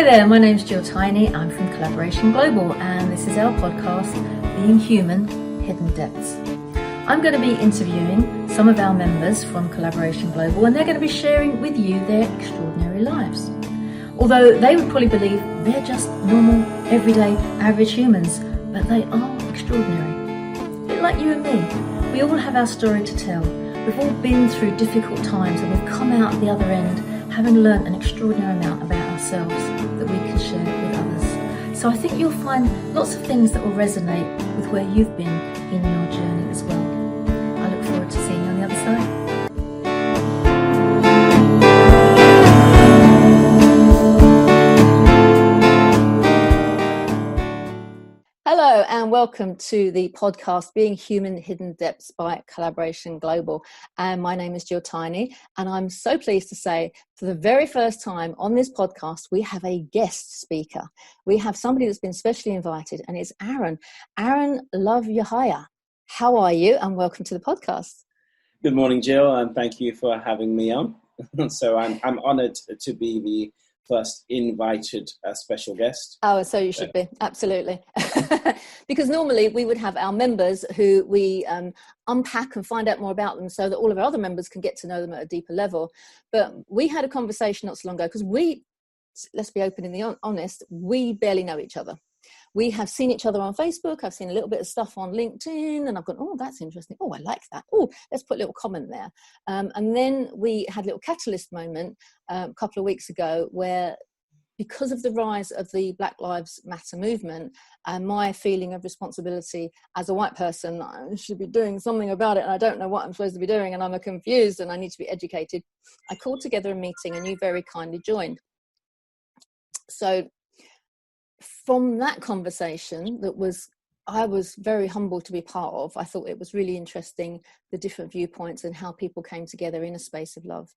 there, my name's Jill Tiny. I'm from Collaboration Global, and this is our podcast, Being Human, Hidden Depths. I'm going to be interviewing some of our members from Collaboration Global, and they're going to be sharing with you their extraordinary lives. Although they would probably believe they're just normal, everyday, average humans, but they are extraordinary. A bit like you and me. We all have our story to tell. We've all been through difficult times, and we've come out the other end having learnt an extraordinary amount about ourselves that we can share with others. So I think you'll find lots of things that will resonate with where you've been in your journey as well. I look forward to seeing you on the other side. Hello and welcome to the podcast Being Human, Hidden Depths by Collaboration Global. And my name is Jill Tiny, and I'm so pleased to say for the very first time on this podcast we have a guest speaker. We have somebody that's been specially invited, and it's Aaron. Aaron Love Yahaya. How are you? And welcome to the podcast. Good morning, Jill, and thank you for having me on. So I'm honoured to be the first invited special guest. Oh, so you should be, absolutely. Because normally we would have our members who we unpack and find out more about them so that all of our other members can get to know them at a deeper level. But we had a conversation not so long ago because let's be open and honest, we barely know each other. We have seen each other on Facebook. I've seen a little bit of stuff on LinkedIn, and I've gone, oh, that's interesting. Oh, I like that. Oh, let's put a little comment there. And then we had a little catalyst moment a couple of weeks ago where, because of the rise of the Black Lives Matter movement and my feeling of responsibility as a white person, I should be doing something about it, and I don't know what I'm supposed to be doing, and I'm confused, and I need to be educated. I called together a meeting, and you very kindly joined. So from that conversation I was very humbled to be part of. I thought it was really interesting, the different viewpoints and how people came together in a space of love.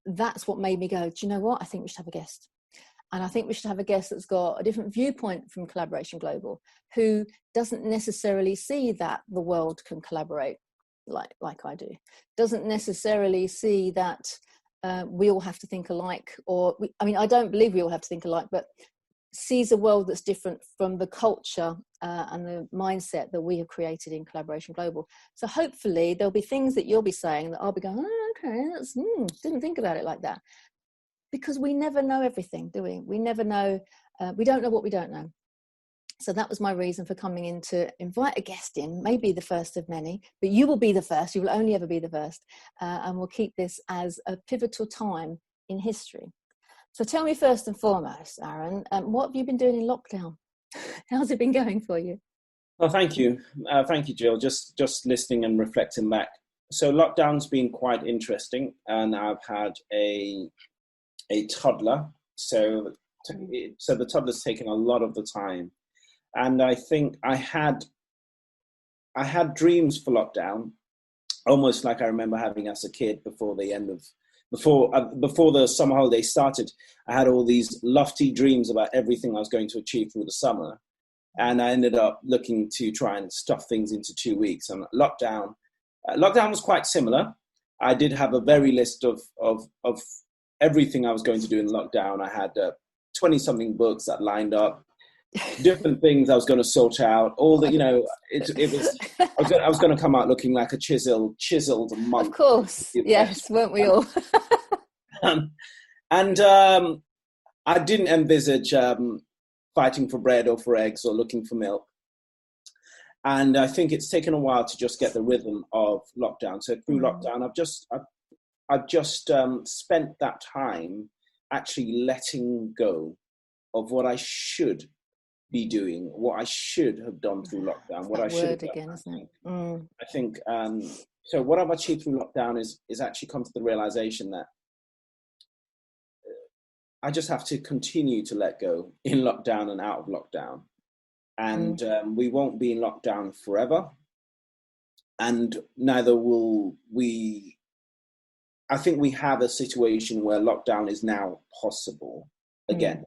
That's what made me go, do you know what? I think we should have a guest. And I think we should have a guest that's got a different viewpoint from Collaboration Global, who doesn't necessarily see that the world can collaborate like I do. Doesn't necessarily see that we all have to think alike, I don't believe we all have to think alike, but sees a world that's different from the culture and the mindset that we have created in Collaboration Global. So hopefully there'll be things that you'll be saying that I'll be going, oh, okay, didn't think about it like that. Because we never know everything, do we? We never know, we don't know what we don't know. So that was my reason for coming in, to invite a guest in, maybe the first of many, but you will be the first, you will only ever be the first. And we'll keep this as a pivotal time in history. So tell me first and foremost, Aaron, what have you been doing in lockdown? How's it been going for you? Well, thank you. Thank you, Jill. Just listening and reflecting back. So lockdown's been quite interesting, and I've had a toddler. So the toddler's taken a lot of the time. And I think I had dreams for lockdown, almost like I remember having as a kid before the summer holiday started. I had all these lofty dreams about everything I was going to achieve through the summer. And I ended up looking to try and stuff things into 2 weeks. And lockdown was quite similar. I did have a very list of everything I was going to do in lockdown. I had 20-something books that lined up, different things I was going to sort out. All the, it was. I was going to come out looking like a chiseled monk. Of course, yes, weren't we all? And I didn't envisage fighting for bread or for eggs or looking for milk. And I think it's taken a while to just get the rhythm of lockdown. So through lockdown, I've just spent that time actually letting go of what I should be doing, what I should have done through lockdown, what I should have done. Again, isn't it? I think so. What I've achieved through lockdown is actually come to the realization that I just have to continue to let go in lockdown and out of lockdown, and we won't be in lockdown forever, and neither will we. I think we have a situation where lockdown is now possible again.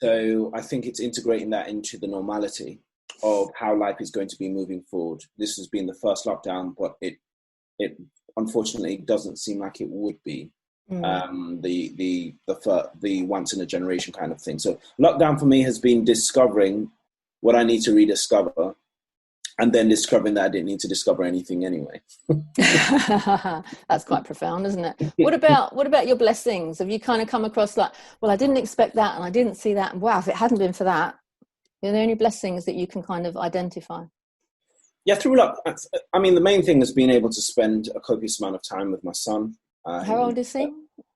So I think it's integrating that into the normality of how life is going to be moving forward. This has been the first lockdown, but it unfortunately doesn't seem like it would be. The once in a generation kind of thing. So lockdown for me has been discovering what I need to rediscover, and then discovering that I didn't need to discover anything anyway. That's quite profound, isn't it? What about your blessings? Have you kind of come across like, well, I didn't expect that, and I didn't see that, and wow, if it hadn't been for that, are there any blessings that you can kind of identify? Yeah, through luck. I mean, the main thing is being able to spend a copious amount of time with my son. How old is he?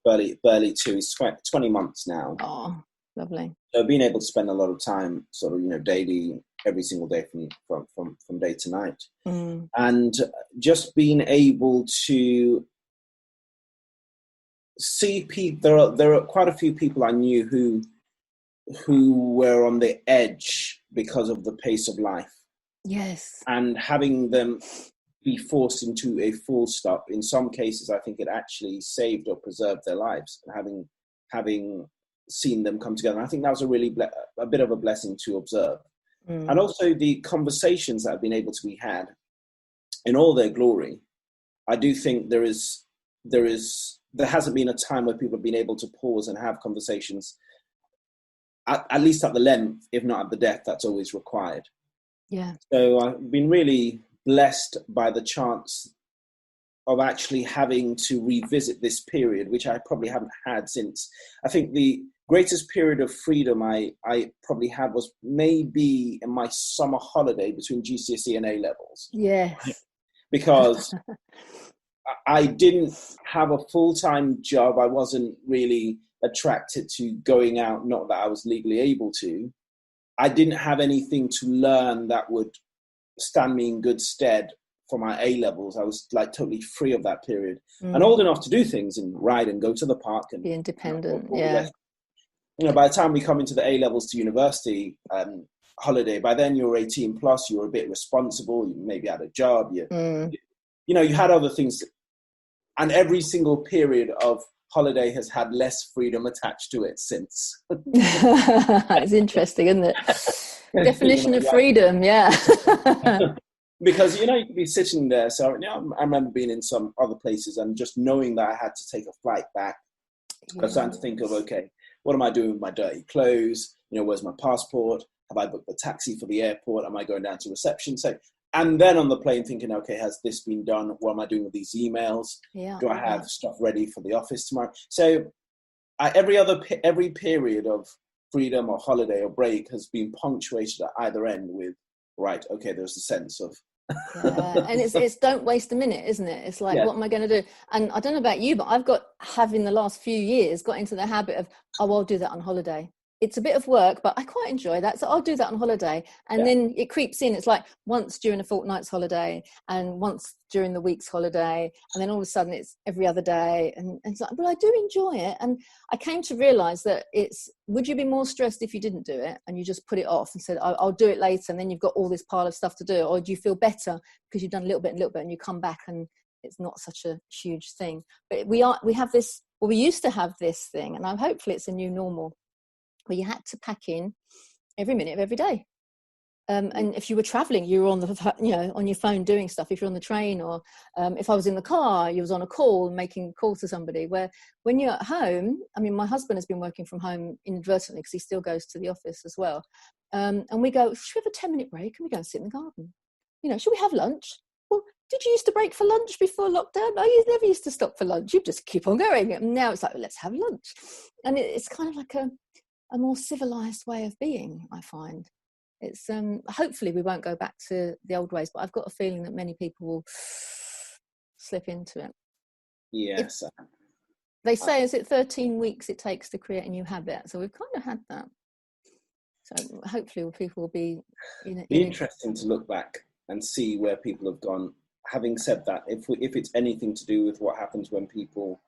Barely 2. He's 20 months now. Oh, lovely. So being able to spend a lot of time, sort of, daily, every single day from day to night, and just being able to see people. There are quite a few people I knew who were on the edge because of the pace of life. Yes. And having them be forced into a full stop, in some cases, I think it actually saved or preserved their lives. And having seen them come together, and I think that was a bit of a blessing to observe. And also the conversations that have been able to be had in all their glory. I do think there hasn't been a time where people have been able to pause and have conversations, at least at the length, if not at the depth, that's always required. Yeah. So I've been really blessed by the chance of actually having to revisit this period, which I probably haven't had since. I think the greatest period of freedom I probably had was maybe in my summer holiday between GCSE and A-levels. Yes. Because I didn't have a full-time job. I wasn't really attracted to going out, not that I was legally able to. I didn't have anything to learn that would stand me in good stead for my A-levels. I was like totally free of that period and old enough to do things and ride and go to the park and be independent. Yeah. By the time we come into the A-levels to university holiday, by then you're 18 plus, you were a bit responsible, you maybe had a job, you had other things. And every single period of holiday has had less freedom attached to it since. It's interesting, isn't it? Definition of freedom, yeah. Because, you could be sitting there. So I remember being in some other places and just knowing that I had to take a flight back. I was starting to think of, okay, what am I doing with my dirty clothes? Where's my passport? Have I booked the taxi for the airport? Am I going down to reception? And then on the plane thinking, okay, has this been done? What am I doing with these emails? Yeah, do I have stuff ready for the office tomorrow? So every period of freedom or holiday or break has been punctuated at either end with, right, okay, there's a sense of... Yeah, and it's don't waste a minute, isn't it? It's like, what am I going to do? And I don't know about you, but I've in the last few years got into the habit of, I'll do that on holiday. It's a bit of work, but I quite enjoy that. So I'll do that on holiday. And then it creeps in. It's like once during a fortnight's holiday and once during the week's holiday. And then all of a sudden it's every other day. And it's like, well, I do enjoy it. And I came to realize that would you be more stressed if you didn't do it and you just put it off and said, I'll do it later. And then you've got all this pile of stuff to do. Or do you feel better because you've done a little bit and you come back and it's not such a huge thing. But we used to have this thing, and hopefully it's a new normal, where you had to pack in every minute of every day. And if you were traveling, you were on on your phone doing stuff. If you're on the train, or if I was in the car, you was on a call, making a call to somebody. Where when you're at home, I mean, my husband has been working from home inadvertently because he still goes to the office as well. And we go, should we have a 10-minute break? And we go and sit in the garden. Should we have lunch? Well, did you used to break for lunch before lockdown? No, you never used to stop for lunch. You just keep on going. And now it's like, let's have lunch. And it's kind of like a more civilized way of being, I find. It's hopefully we won't go back to the old ways, but I've got a feeling that many people will slip into it. Yes. They say, is it 13 weeks it takes to create a new habit? So we've kind of had that. So hopefully people will be... interesting to look back and see where people have gone. Having said that, if it's anything to do with what happens when people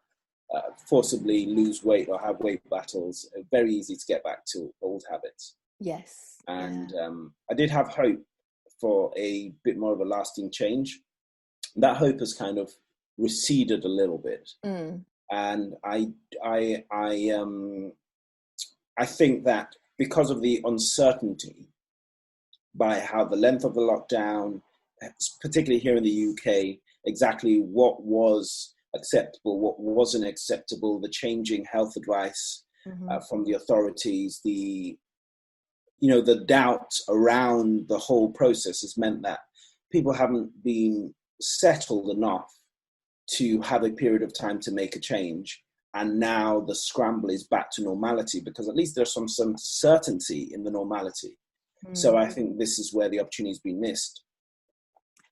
forcibly lose weight or have weight battles, very easy to get back to old habits. Yes. And I did have hope for a bit more of a lasting change. That hope has kind of receded a little bit. And I think that because of the uncertainty by how the length of the lockdown, particularly here in the UK, exactly what was acceptable, what wasn't acceptable, the changing health advice from the authorities, the doubt around the whole process has meant that people haven't been settled enough to have a period of time to make a change. And now the scramble is back to normality, because at least there's some certainty in the normality. So I think this is where the opportunity has been missed.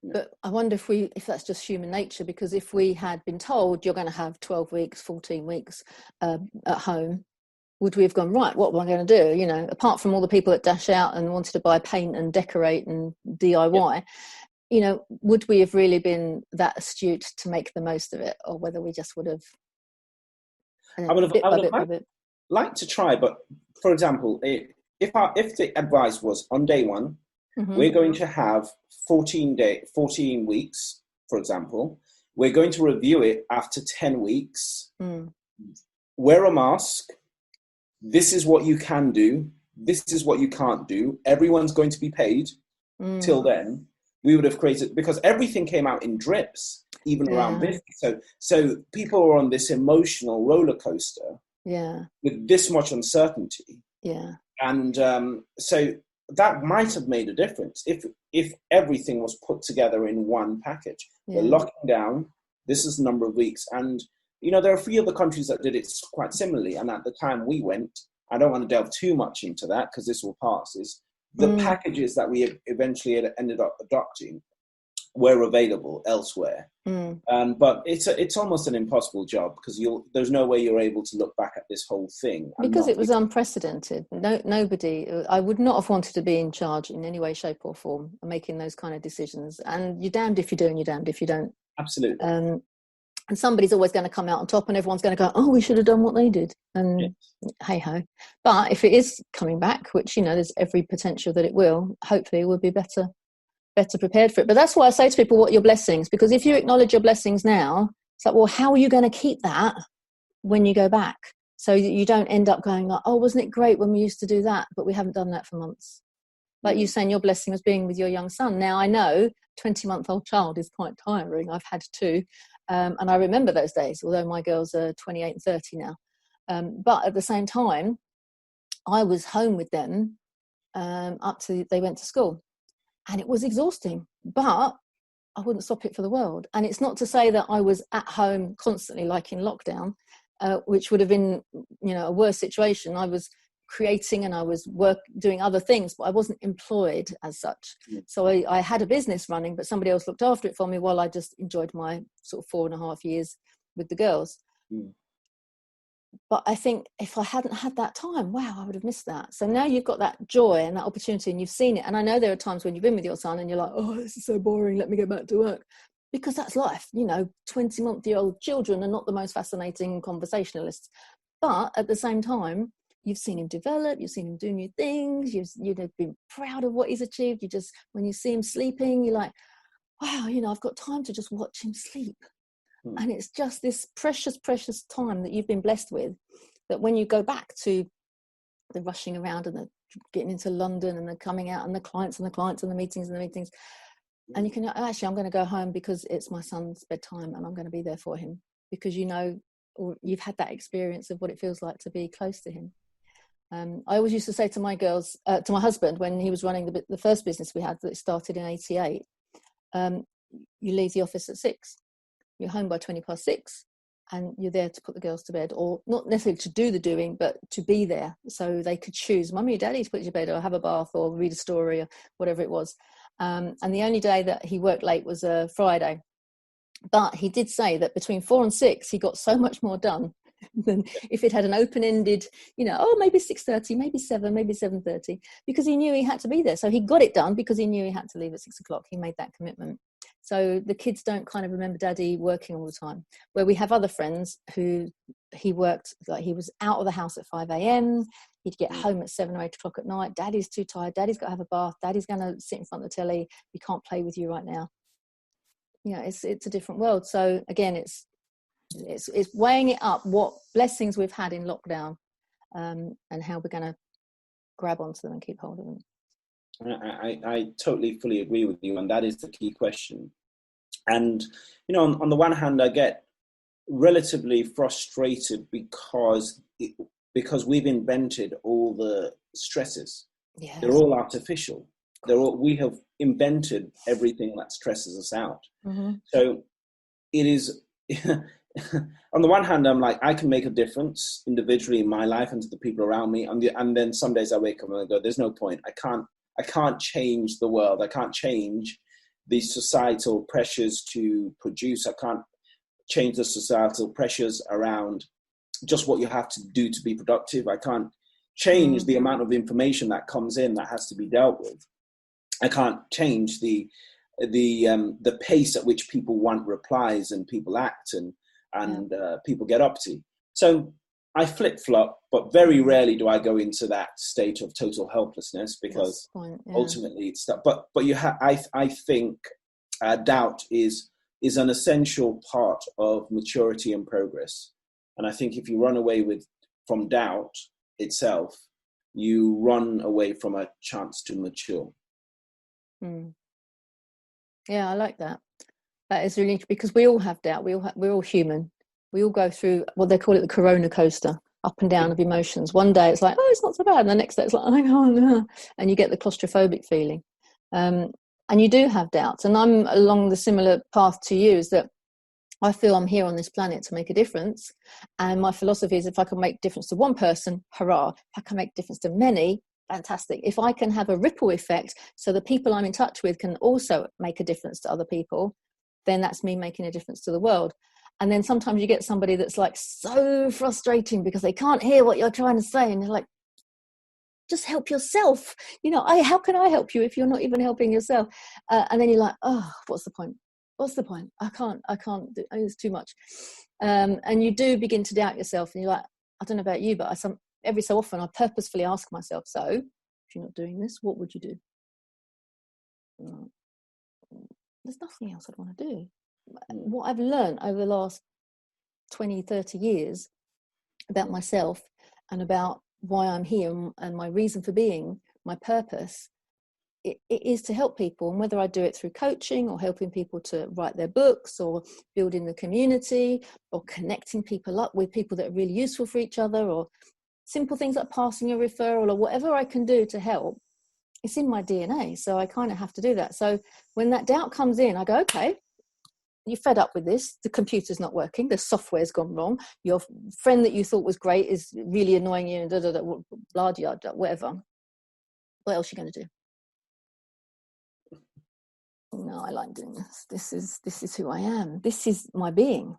But I wonder if that's just human nature, because if we had been told you're going to have 12 weeks, 14 weeks at home, would we have gone, right, what am I going to do? Apart from all the people that dash out and wanted to buy paint and decorate and DIY, would we have really been that astute to make the most of it, or whether we just would have I would have liked to try, but for example, if the advice was on day one, we're going to have 14 weeks, for example, we're going to review it after 10 weeks, wear a mask, this is what you can do, this is what you can't do, everyone's going to be paid till then, we would have created, because everything came out in drips, even around this. So people are on this emotional roller coaster with this much uncertainty. And so that might have made a difference if everything was put together in one package. We're locking down, this is the number of weeks. And, there are a few other countries that did it quite similarly. And at the time we went, I don't want to delve too much into that because this will pass, is the packages that we eventually ended up adopting were available elsewhere. But it's almost an impossible job, because there's no way you're able to look back at this whole thing. Because it was unprecedented. Nobody, I would not have wanted to be in charge in any way, shape or form, making those kind of decisions. And you're damned if you do and you're damned if you don't. Absolutely. And somebody's always going to come out on top, and everyone's going to go, oh, we should have done what they did. And hey ho. But if it is coming back, which, there's every potential that it will, hopefully we'll be better prepared for it. But that's why I say to people, what are your blessings? Because if you acknowledge your blessings now, it's like, well, how are you going to keep that when you go back? So that you don't end up going like, oh, wasn't it great when we used to do that, but we haven't done that for months. Like you saying, your blessing was being with your young son. Now I know 20-month-old child is quite tiring. I've had two. And I remember those days, although my girls are 28 and 30 now. But at the same time, I was home with them up to they went to school. And it was exhausting, but I wouldn't stop it for the world. And it's not to say that I was at home constantly, like in lockdown, which would have been, a worse situation. I was creating and I was doing other things, but I wasn't employed as such. So I had a business running, but somebody else looked after it for me while I just enjoyed my sort of 4.5 years with the girls. But I think if I hadn't had that time, wow, I would have missed that. So now you've got that joy and that opportunity and you've seen it. And I know there are times when you've been with your son and you're like, oh, this is so boring, let me get back to work. Because that's life. 20-month-old children are not the most fascinating conversationalists. But at the same time, you've seen him develop, you've seen him do new things, you've been proud of what he's achieved. When you see him sleeping, you're like, wow, I've got time to just watch him sleep. And it's just this precious, precious time that you've been blessed with, that when you go back to the rushing around and the getting into London and the coming out and the clients and the meetings, and you can actually, I'm going to go home because it's my son's bedtime and I'm going to be there for him, because or you've had that experience of what it feels like to be close to him. I always used to say to my girls, to my husband, when he was running the first business we had that started in 88, you leave the office at 6. You're home by 6:20, and you're there to put the girls to bed, or not necessarily to do the doing, but to be there so they could choose, mummy or daddy, to put you to bed, or have a bath, or read a story, or whatever it was. And the only day that he worked late was a Friday. But he did say that between 4 and 6, he got so much more done than if it had an open-ended, maybe 6:30, maybe 7, maybe 7:30, because he knew he had to be there. So he got it done because he knew he had to leave at 6 o'clock. He made that commitment. So the kids don't kind of remember daddy working all the time, where we have other friends who he worked, like he was out of the house at 5 a.m. He'd get home at 7 or 8 o'clock at night. Daddy's too tired. Daddy's got to have a bath. Daddy's going to sit in front of the telly. We can't play with you right now. It's a different world. So again, it's weighing it up, what blessings we've had in lockdown, and how we're going to grab onto them and keep hold of them. I totally fully agree with you, and that is the key question. And on the one hand, I get relatively frustrated because we've invented all the stresses. Yes. They're all artificial. We have invented everything that stresses us out. Mm-hmm. So it is, on the one hand, I'm like, I can make a difference individually in my life and to the people around me. And then some days I wake up and I go, there's no point. I can't change the world. I can't change the societal pressures to produce. I can't change the societal pressures around just what you have to do to be productive. I can't change the amount of information that comes in that has to be dealt with. I can't change the pace at which people want replies and people act and people get up to. So I flip-flop, but very rarely do I go into that state of total helplessness, because ultimately it's that. But I think doubt is an essential part of maturity and progress. And I think if you run away from doubt itself, you run away from a chance to mature. Yeah, I like that. That is really interesting, because we all have doubt. We're all human. We all go through what they call it, the corona coaster, up and down of emotions. One day it's like, oh, it's not so bad, and the next day it's like, oh no, and you get the claustrophobic feeling. And you do have doubts, and I'm along the similar path to you, is that I feel I'm here on this planet to make a difference, and my philosophy is, if I can make a difference to one person, hurrah. If I can make a difference to many, fantastic. If I can have a ripple effect so the people I'm in touch with can also make a difference to other people, then that's me making a difference to the world. And then sometimes you get somebody that's like so frustrating because they can't hear what you're trying to say, and you're like, just help yourself. How can I help you if you're not even helping yourself? And then you're like, oh, what's the point? I can't do, it's too much. And you do begin to doubt yourself, and you're like, I don't know about you, but every so often I purposefully ask myself, so if you're not doing this, what would you do? There's nothing else I'd want to do. What I've learned over the last 20, 30 years about myself and about why I'm here and my reason for being, my purpose, it is to help people. And whether I do it through coaching or helping people to write their books or building the community or connecting people up with people that are really useful for each other, or simple things like passing a referral or whatever I can do to help, it's in my DNA. So I kind of have to do that. So when that doubt comes in, I go, okay, you're fed up with this. The computer's not working. The software's gone wrong. Your friend that you thought was great is really annoying you, and blah, blah, blah, whatever. What else are you going to do? No, I like doing this. This is who I am. This is my being.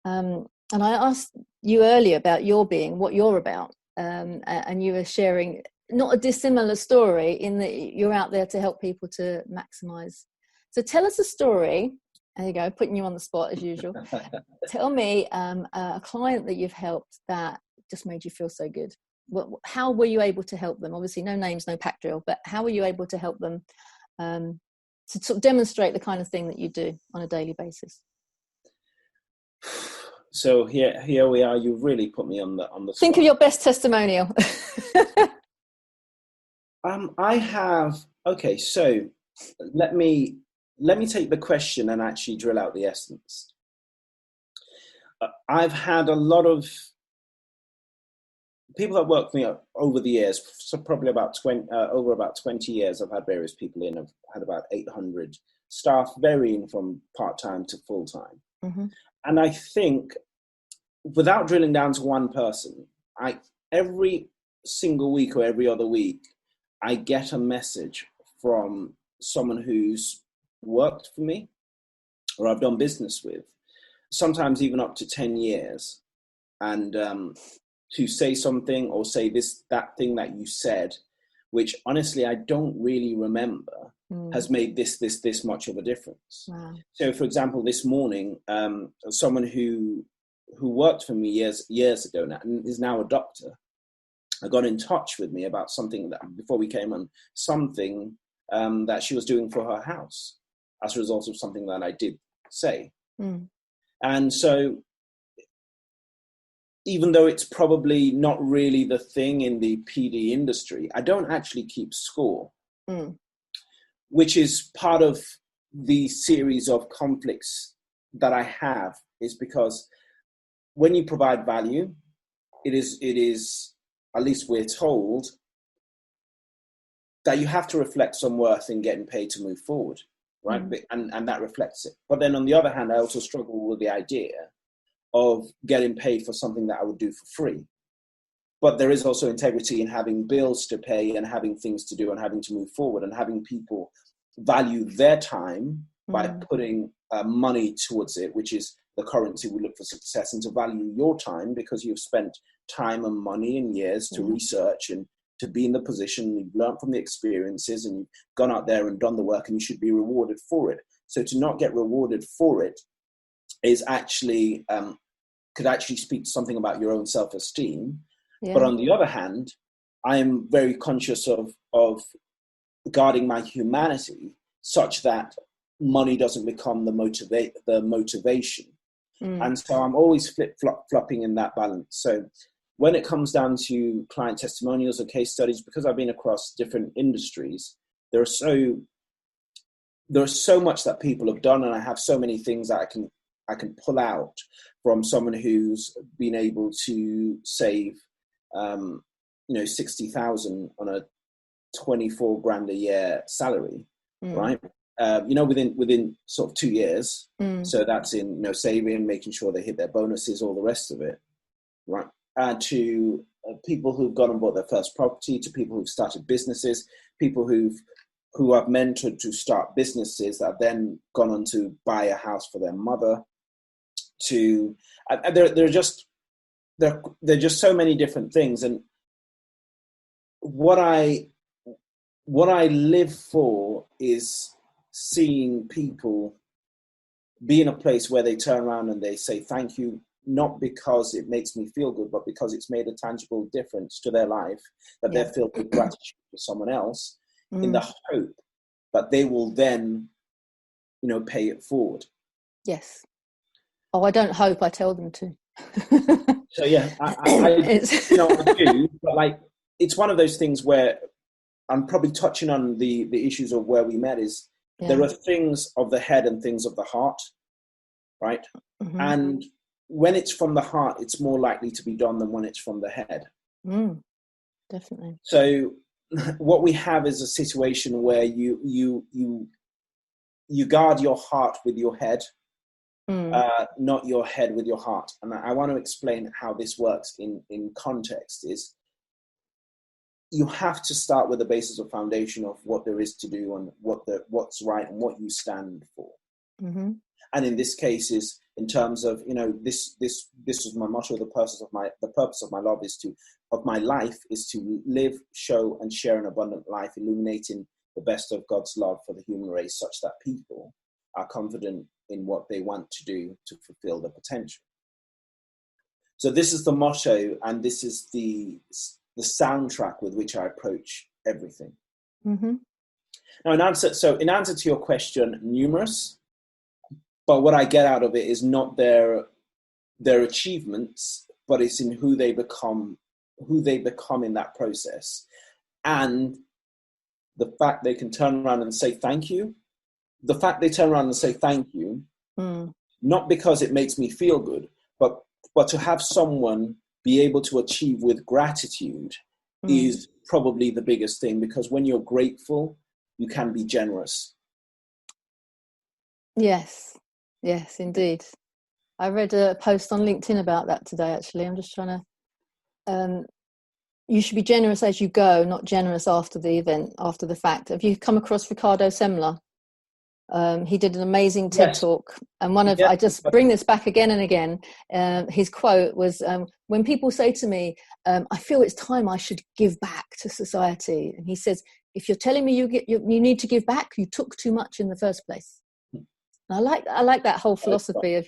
And I asked you earlier about your being, what you're about. And you were sharing not a dissimilar story, in that you're out there to help people to maximize. So tell us a story. There you go, putting you on the spot as usual. Tell me a client that you've helped that just made you feel so good. How were you able to help them? Obviously, no names, no pack drill, but how were you able to help them to sort of demonstrate the kind of thing that you do on a daily basis? So here we are. You've really put me on the spot. Think of your best testimonial. I have. Okay, so let me take the question and actually drill out the essence. I've had a lot of people that work for me over the years, so probably over about 20 years. I've had various people in. I've had about 800 staff, varying from part-time to full-time. Mm-hmm. And I think, without drilling down to one person, every single week or every other week, I get a message from someone who's worked for me or I've done business with, sometimes even up to 10 years, and to say something or say that thing that you said, which honestly I don't really remember, has made this much of a difference. Wow. So, for example, this morning, someone who worked for me years ago now, and is now a doctor, got in touch with me about something that, before we came on, something that she was doing for her house as a result of something that I did say. And so, even though it's probably not really the thing in the PD industry, I don't actually keep score, which is part of the series of conflicts that I have, is because when you provide value, it is, at least we're told, that you have to reflect some worth in getting paid to move forward, right? And that reflects it. But then on the other hand, I also struggle with the idea of getting paid for something that I would do for free. But there is also integrity in having bills to pay and having things to do and having to move forward and having people value their time by putting money towards it, which is the currency we look for success, and to value your time because you've spent time and money and years to research and to be in the position, you've learned from the experiences and you've gone out there and done the work, and you should be rewarded for it. So to not get rewarded for it is actually, could actually speak to something about your own self-esteem. Yeah. But on the other hand, I am very conscious of guarding my humanity such that money doesn't become the motivation. And so I'm always flip-flopping in that balance. So when it comes down to client testimonials or case studies, because I've been across different industries, there's so much that people have done, and I have so many things that I can pull out from someone who's been able to save, 60,000 on a 24 grand a year salary, right? Within sort of 2 years. So that's in, saving, making sure they hit their bonuses, all the rest of it, right? To people who've gone and bought their first property, to people who've started businesses, people who I've mentored to start businesses that have then gone on to buy a house for their mother. There are just so many different things, and what I live for is seeing people be in a place where they turn around and they say thank you, not because it makes me feel good, but because it's made a tangible difference to their life, that they're filled with gratitude for someone else, in the hope that they will then, pay it forward. Yes. Oh, I don't hope, I tell them to. So yeah, I do, but it's one of those things where I'm probably touching on the issues of where we met is there are things of the head and things of the heart, right? And when it's from the heart, it's more likely to be done than when it's from the head. Definitely. So what we have is a situation where you guard your heart with your head, not your head with your heart. And I want to explain how this works in context is you have to start with the basis of foundation of what there is to do and what's right and what you stand for. And in this case is in terms of, this is my motto. The purpose of my life is to live, show, and share an abundant life, illuminating the best of God's love for the human race, such that people are confident in what they want to do to fulfill their potential. So this is the motto, and this is the soundtrack with which I approach everything. Now, in answer to your question, numerous, but what I get out of it is not their achievements, but it's in who they become in that process. And the fact they can turn around and say thank you, not because it makes me feel good, but to have someone be able to achieve with gratitude is probably the biggest thing, because when you're grateful, you can be generous. Yes, indeed. I read a post on LinkedIn about that today, actually. I'm just trying to... you should be generous as you go, not generous after the event, after the fact. Have you come across Ricardo Semler? He did an amazing TED talk, and I just bring this back again and again. His quote was, when people say to me, I feel it's time I should give back to society. And he says, if you're telling me you need to give back, you took too much in the first place. And I like that whole philosophy of,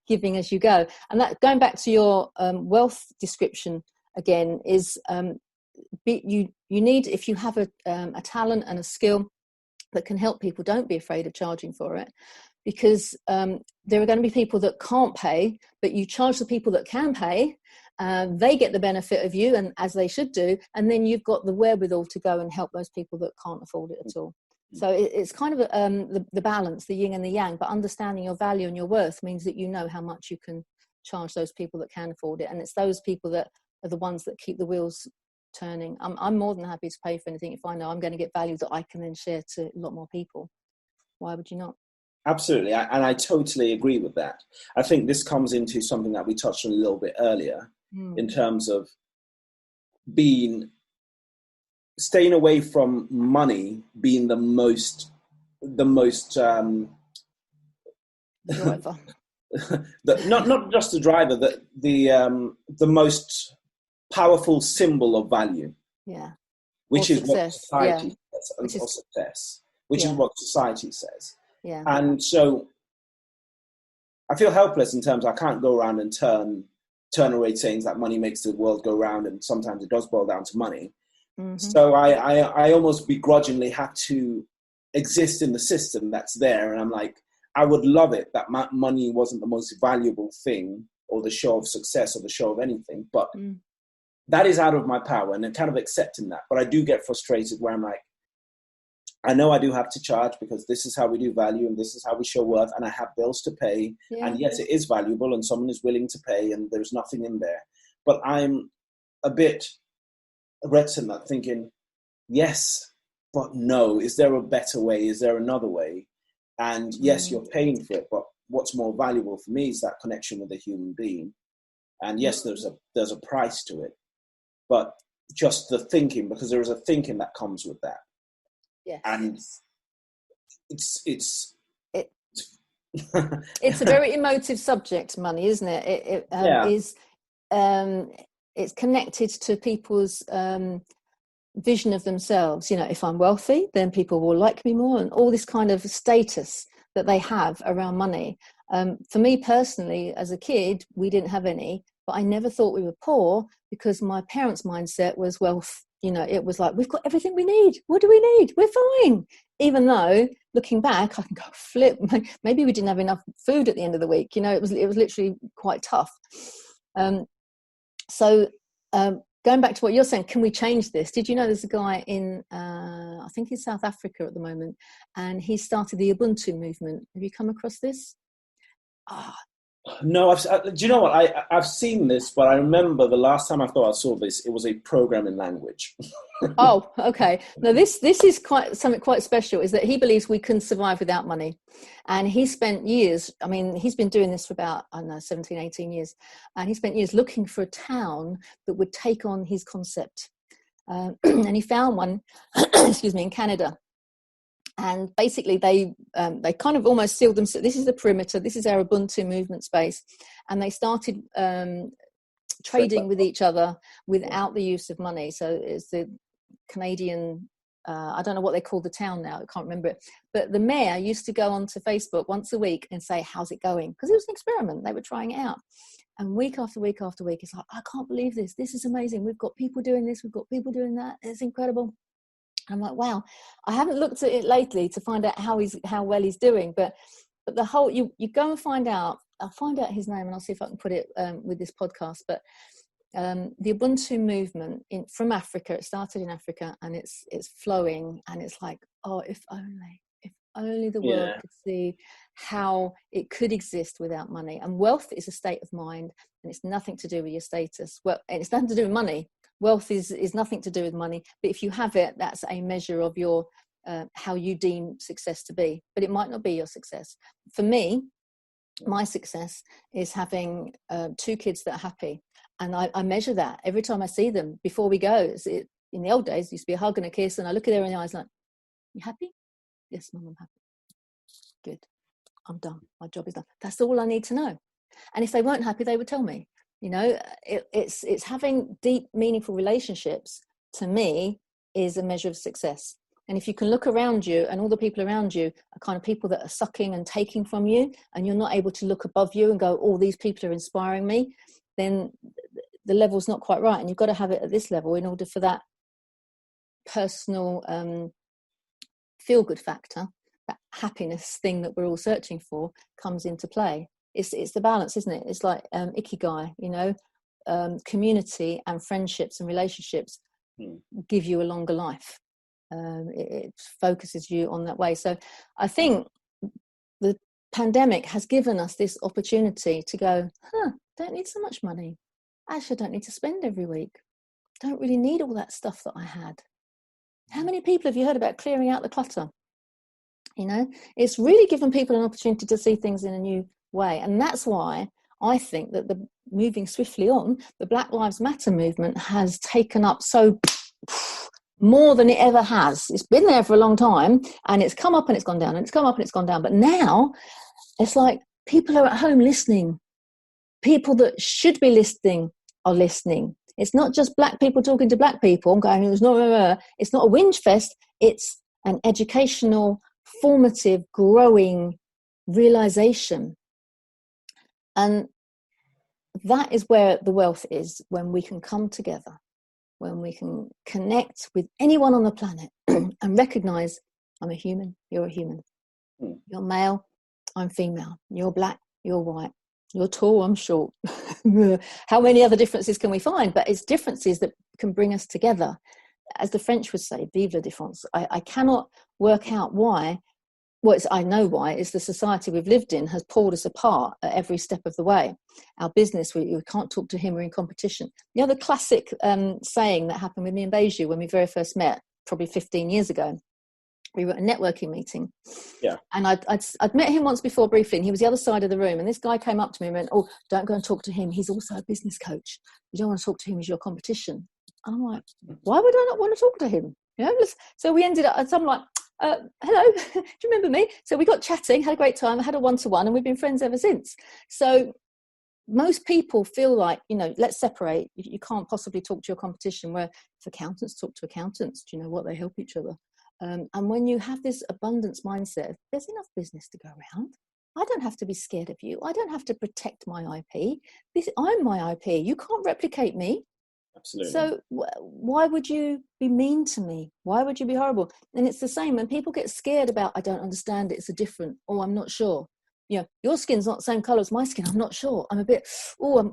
giving as you go. And that, going back to your wealth description again, is you need, if you have a talent and a skill that can help people, don't be afraid of charging for it, because there are going to be people that can't pay, but you charge the people that can pay, they get the benefit of you, and as they should do, and then you've got the wherewithal to go and help those people that can't afford it at all. So it's kind of the balance, the yin and the yang, but understanding your value and your worth means that you know how much you can charge those people that can afford it. And it's those people that are the ones that keep the wheels turning. I'm more than happy to pay for anything if I know I'm going to get value that I can then share to a lot more people. Why would you not? Absolutely. And I totally agree with that. I think this comes into something that we touched on a little bit earlier in terms of staying away from money being the most Driver. not just the driver, the most powerful symbol of value. Yeah. Which is what society says, or success, which is what society says. Yeah. And so I feel helpless in terms I can't go around and turn away saying that money makes the world go round, and sometimes it does boil down to money. Mm-hmm. So I almost begrudgingly have to exist in the system that's there. And I'm like, I would love it that money wasn't the most valuable thing or the show of success or the show of anything, but that is out of my power, and I'm kind of accepting that. But I do get frustrated where I'm like, I know I do have to charge because this is how we do value and this is how we show worth, and I have bills to pay. Yeah. And yes, it is valuable and someone is willing to pay and there's nothing in there. But I'm a bit reticent at thinking, yes, but no, is there a better way? Is there another way? And yes, you're paying for it, but what's more valuable for me is that connection with a human being. And yes, there's a price to it, but just the thinking, because there is a thinking that comes with that. Yes. And it's a very emotive subject, money, isn't it? It's connected to people's vision of themselves. You know, if I'm wealthy, then people will like me more, and all this kind of status that they have around money. For me personally, as a kid, we didn't have any, but I never thought we were poor because my parents' mindset was, well, you know, it was like, we've got everything we need. What do we need? We're fine. Even though, looking back, I can go flip. Maybe we didn't have enough food at the end of the week. You know, it was literally quite tough. So going back to what you're saying, can we change this? Did you know there's a guy in, I think in South Africa at the moment, and he started the Ubuntu movement. Have you come across this? No, do you know what? I've seen this, but I remember the last time I thought I saw this, it was a programming language. Oh, okay. No, this is something quite special, is that he believes we can survive without money. And he spent years, I mean, he's been doing this for about, 17, 18 years. And he spent years looking for a town that would take on his concept. And he found one, excuse me, in Canada. And basically they kind of almost sealed themselves. This is the perimeter. This is our Ubuntu movement space. And they started trading with each other without the use of money. So it's the Canadian, I don't know what they call the town now. I can't remember it. But the mayor used to go onto Facebook once a week and say, how's it going? Because it was an experiment. They were trying it out. And week after week after week, it's like, I can't believe this. This is amazing. We've got people doing this. We've got people doing that. It's incredible. I'm like, wow, I haven't looked at it lately to find out how well he's doing, but the whole, you go and find out. I'll find out his name and I'll see if I can put it with this podcast. But the Ubuntu movement from Africa, it started in Africa, and it's flowing, and it's like, oh, if only the world could see how it could exist without money. And wealth is a state of mind, and it's nothing to do with your status. Well, and it's nothing to do with money. Wealth is nothing to do with money, but if you have it, that's a measure of your how you deem success to be. But it might not be your success. For me, my success is having 2 kids that are happy, and I measure that every time I see them. Before we go, in the old days, it used to be a hug and a kiss, and I look at her in the eyes like, "You happy?" "Yes, Mum, I'm happy." "Good. I'm done. My job is done." That's all I need to know. And if they weren't happy, they would tell me. You know, it's having deep, meaningful relationships, to me, is a measure of success. And if you can look around you and all the people around you are kind of people that are sucking and taking from you, and you're not able to look above you and go, oh, these people are inspiring me, then the level's not quite right. And you've got to have it at this level in order for that personal feel-good factor, that happiness thing that we're all searching for, comes into play. It's the balance, isn't it? It's like ikigai, you know, community and friendships and relationships give you a longer life. It focuses you on that way. So I think the pandemic has given us this opportunity to go, don't need so much money. Actually, I don't need to spend every week. Don't really need all that stuff that I had. How many people have you heard about clearing out the clutter? You know, it's really given people an opportunity to see things in a new way. And that's why I think that the moving swiftly on, the Black Lives Matter movement has taken up so more than it ever has. It's been there for a long time, and it's come up and it's gone down, and it's come up and it's gone down. But now it's like people are at home listening. People that should be listening are listening. It's not just black people talking to black people and going, it's not a whinge fest. It's an educational, formative, growing realization. And that is where the wealth is, when we can come together, when we can connect with anyone on the planet and recognize, I'm a human, you're a human. You're male, I'm female. You're black, you're white. You're tall, I'm short. How many other differences can we find? But it's differences that can bring us together. As the French would say, vive la différence. I cannot work out why. Well, I know why. It's the society we've lived in has pulled us apart at every step of the way. Our business, we can't talk to him, we're in competition. The other classic saying that happened with me and Beiju when we very first met, probably 15 years ago, we were at a networking meeting. Yeah. And I'd met him once before briefly, and he was the other side of the room. And this guy came up to me and went, oh, don't go and talk to him. He's also a business coach. You don't want to talk to him, he's your competition. And I'm like, why would I not want to talk to him? You know, so we ended up, so I'm like, hello, do you remember me? So we got chatting, had a great time, I had a one-to-one, and we've been friends ever since. So most people feel like, you know, let's separate. You can't possibly talk to your competition, where if accountants talk to accountants, do you know what, they help each other. And when you have this abundance mindset, there's enough business to go around. I don't have to be scared of you. I don't have to protect my IP. I'm my IP. You can't replicate me. Absolutely. So why would you be mean to me? Why would you be horrible? And it's the same when people get scared about, I don't understand it, it's a different, oh, I'm not sure. You know, your skin's not the same color as my skin, I'm not sure. I'm a bit, no,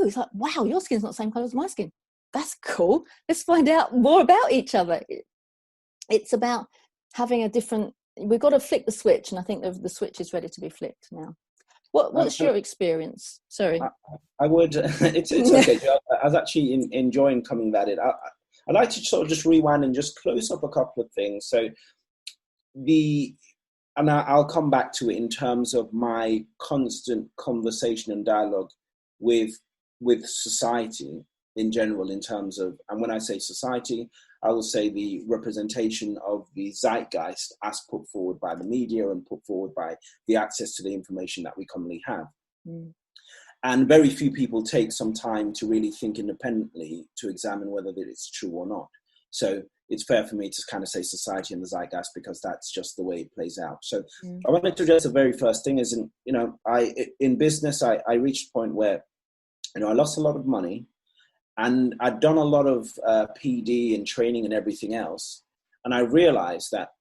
it's like, wow, your skin's not the same color as my skin. That's cool. Let's find out more about each other. It's about having a different, we've got to flick the switch, and I think the switch is ready to be flicked now. What's your experience? Sorry. I would, it's okay. I was actually enjoying coming at it. I'd like to sort of just rewind and just close up a couple of things. So I'll come back to it in terms of my constant conversation and dialogue with society in general, in terms of, and when I say society, I will say the representation of the zeitgeist as put forward by the media and put forward by the access to the information that we commonly have. Mm. And very few people take some time to really think independently to examine whether it's true or not. So it's fair for me to kind of say society and the zeitgeist, because that's just the way it plays out. So I wanted to address the very first thing is, in business, I reached a point where, I lost a lot of money. And I'd done a lot of PD and training and everything else. And I realized that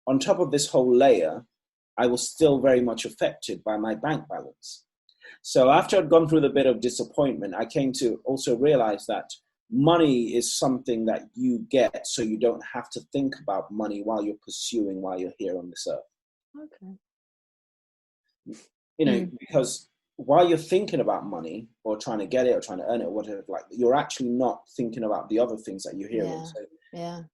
on top of this whole layer, I was still very much affected by my bank balance. So after I'd gone through the bit of disappointment, I came to also realize that money is something that you get so you don't have to think about money while you're here on this earth. Okay. Because while you're thinking about money or trying to get it or trying to earn it or whatever, like, you're actually not thinking about the other things that you're hearing. So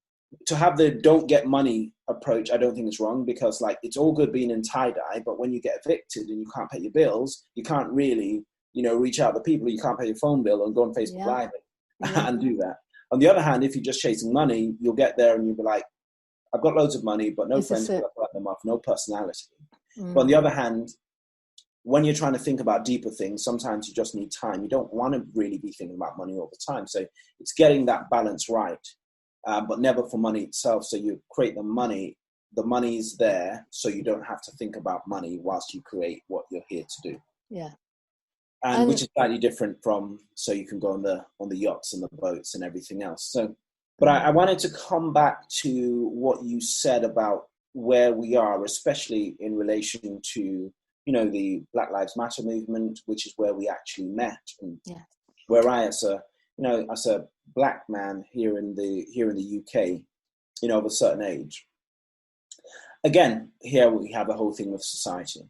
to have the don't get money approach, I don't think is wrong, because like, it's all good being in tie-dye, but when you get evicted and you can't pay your bills, you can't really, reach out to people. You can't pay your phone bill and go on Facebook Live and do that. On the other hand, if you're just chasing money, you'll get there and you'll be like, I've got loads of money, but no friends to let them off, no personality. But on the other hand, when you're trying to think about deeper things, sometimes you just need time. You don't want to really be thinking about money all the time. So it's getting that balance right, but never for money itself. So you create the money's there, so you don't have to think about money whilst you create what you're here to do. Yeah. And which is slightly different from, so you can go on the yachts and the boats and everything else. So, but I wanted to come back to what you said about where we are, especially in relation to, the Black Lives Matter movement, which is where we actually met, and where I, as a black man here in the UK, of a certain age. Again, here we have the whole thing with society.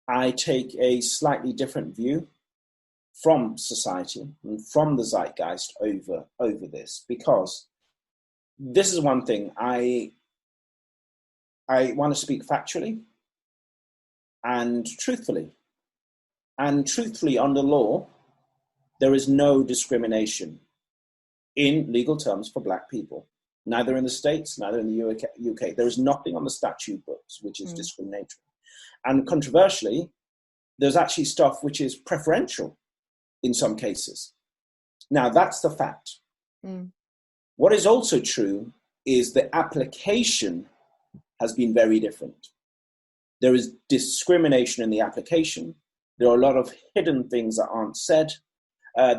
I take a slightly different view from society and from the zeitgeist over this, because this is one thing I want to speak factually and truthfully. And truthfully, under law, there is no discrimination in legal terms for Black people, neither in the States, neither in the UK. There is nothing on the statute books which is discriminatory. And controversially, there's actually stuff which is preferential in some cases. Now, that's the fact. What is also true is the application has been very different. There is discrimination in the application. There are a lot of hidden things that aren't said.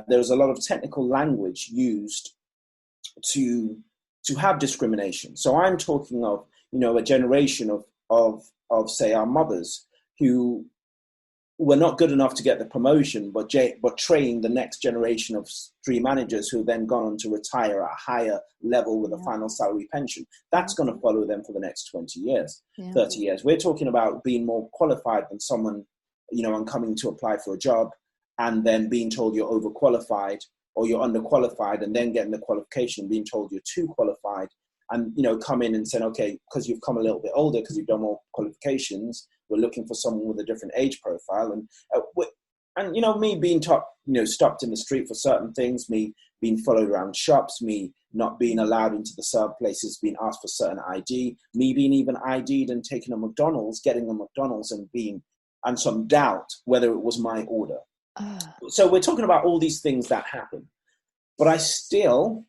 There's a lot of technical language used to have discrimination. So I'm talking of, a generation of say, our mothers who were not good enough to get the promotion, but trained the next generation of stream managers who then gone on to retire at a higher level with a final salary pension. That's going to follow them for the next 20 years, 30 years. We're talking about being more qualified than someone, and coming to apply for a job and then being told you're overqualified or you're underqualified, and then getting the qualification and being told you're too qualified, and, come in and saying, okay, because you've come a little bit older, because you've done more qualifications, we're looking for someone with a different age profile. And me being stopped in the street for certain things, me being followed around shops, me not being allowed into the served places, being asked for certain ID, me being even ID'd and taking a McDonald's, getting a McDonald's and some doubt whether it was my order. So we're talking about all these things that happen. But I still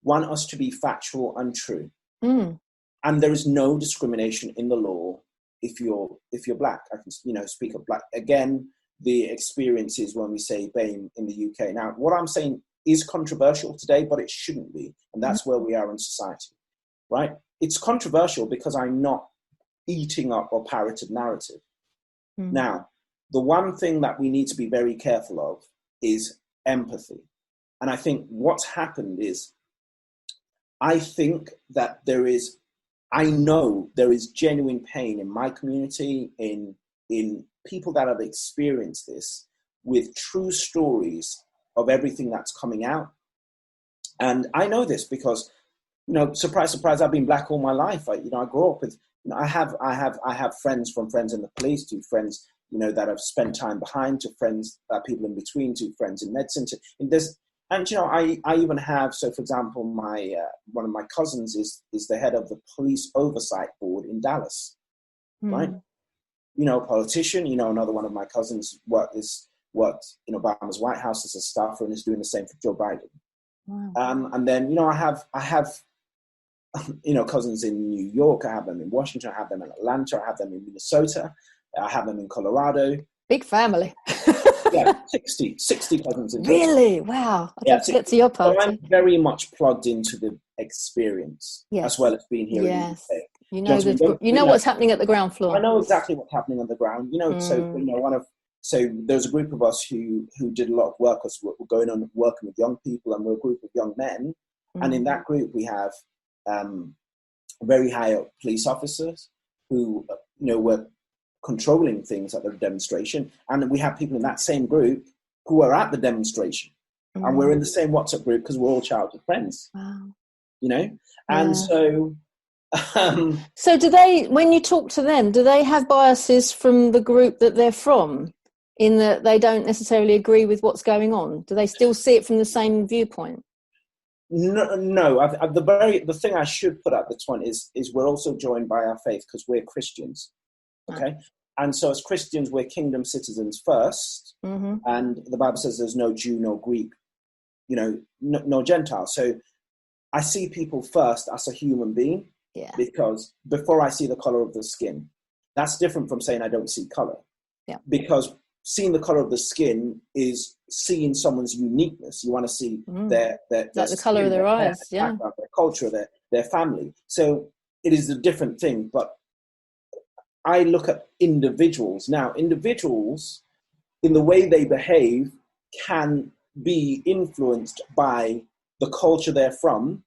want us to be factual and true. And there is no discrimination in the law if you're Black. I can speak of Black. Again, the experiences when we say BAME in the UK. Now, what I'm saying is controversial today, but it shouldn't be. And that's where we are in society, right? It's controversial because I'm not eating up a parroted narrative. Now, the one thing that we need to be very careful of is empathy. And I think what's happened is, I think that I know there is genuine pain in my community, in people that have experienced this, with true stories of everything that's coming out. And I know this because, surprise, surprise, I've been Black all my life. I grew up with, I have friends in the police, to friends, that have spent time behind, to friends, people in between, to friends in medicine. I even have, so for example, my one of my cousins is the head of the police oversight board in Dallas, right? Politician. Another one of my cousins worked in Obama's White House as a staffer and is doing the same for Joe Biden. Wow. And then I have cousins in New York. I have them in Washington. I have them in Atlanta. I have them in Minnesota. I have them in Colorado. Big family. Yeah, 60 cousins in Really? Wow. I don't get to your party. So I'm very much plugged into the experience, as well as being here in the UK. You know what's happening at the ground floor. I know exactly what's happening on the ground. So there's a group of us who did a lot of work. We're going on working with young people, and we're a group of young men. And in that group, we have very high up police officers who were controlling things at the demonstration, and we have people in that same group who are at the demonstration, and we're in the same WhatsApp group because we're all childhood friends. Wow. And so so do they, when you talk to them, do they have biases from the group that they're from, in that they don't necessarily agree with what's going on? Do they still see it from the same viewpoint? No. The thing I should put at the front is we're also joined by our faith, because we're Christians. Okay. And so as Christians, we're kingdom citizens first. And the Bible says there's no Jew, no Greek, no Gentile. So I see people first as a human being, because before I see the color of the skin. That's different from saying I don't see color. Yeah. Because seeing the color of the skin is seeing someone's uniqueness. You want to see their like the color of their eyes, their culture, their family. So it is a different thing. But I look at individuals. Now, individuals, in the way they behave, can be influenced by the culture they're from,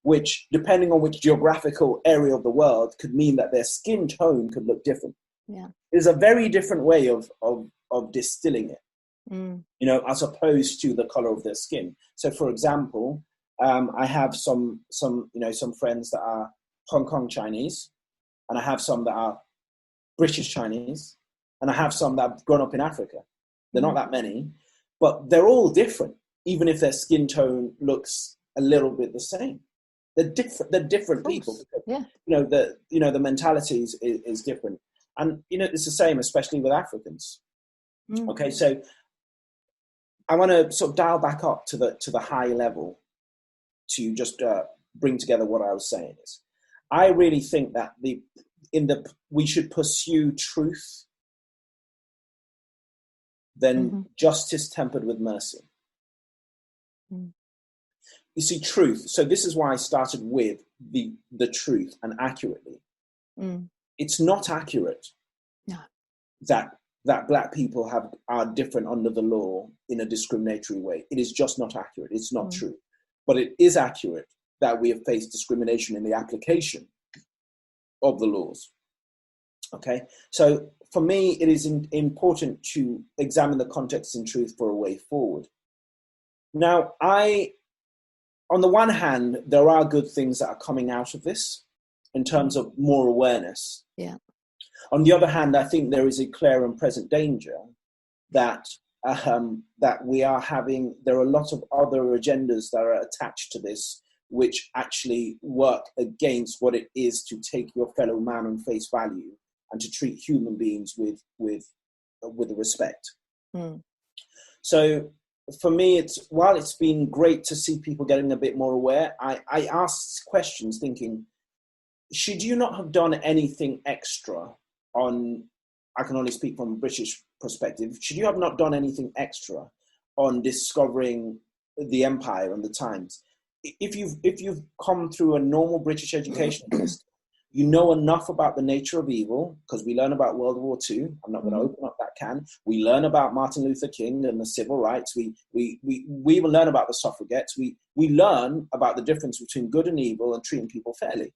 which, depending on which geographical area of the world, could mean that their skin tone could look different. Yeah. It's a very different way of distilling it. as opposed to the color of their skin. So, for example, I have some friends that are Hong Kong Chinese, and I have some that are British Chinese, and I have some that have grown up in Africa. They're not that many, but they're all different, even if their skin tone looks a little bit the same. They're different. They're different people. Yeah. The mentality is different, and it's the same, especially with Africans. Okay, so I want to sort of dial back up to the high level to just bring together what I was saying. Is I really think that we should pursue truth, then justice tempered with mercy. You see, truth. So this is why I started with the truth and accurately. It's not accurate that Black people are different under the law in a discriminatory way. It is just not accurate. It's not true. But it is accurate that we have faced discrimination in the application of the laws. Okay, so for me, it is important to examine the context and truth for a way forward. Now, on the one hand, there are good things that are coming out of this in terms of more awareness. Yeah. On the other hand, I think there is a clear and present danger that we are having. There are a lot of other agendas that are attached to this, which actually work against what it is to take your fellow man on face value and to treat human beings with respect. So for me, while it's been great to see people getting a bit more aware, I asked questions thinking, should you not have done anything extra I can only speak from a British perspective, should you have not done anything extra on discovering the empire and the times? If you've come through a normal British education system, you know enough about the nature of evil, because we learn about World War II. I'm not going to open up that can. We learn about Martin Luther King and the civil rights. We even learn about the suffragettes. We learn about the difference between good and evil and treating people fairly.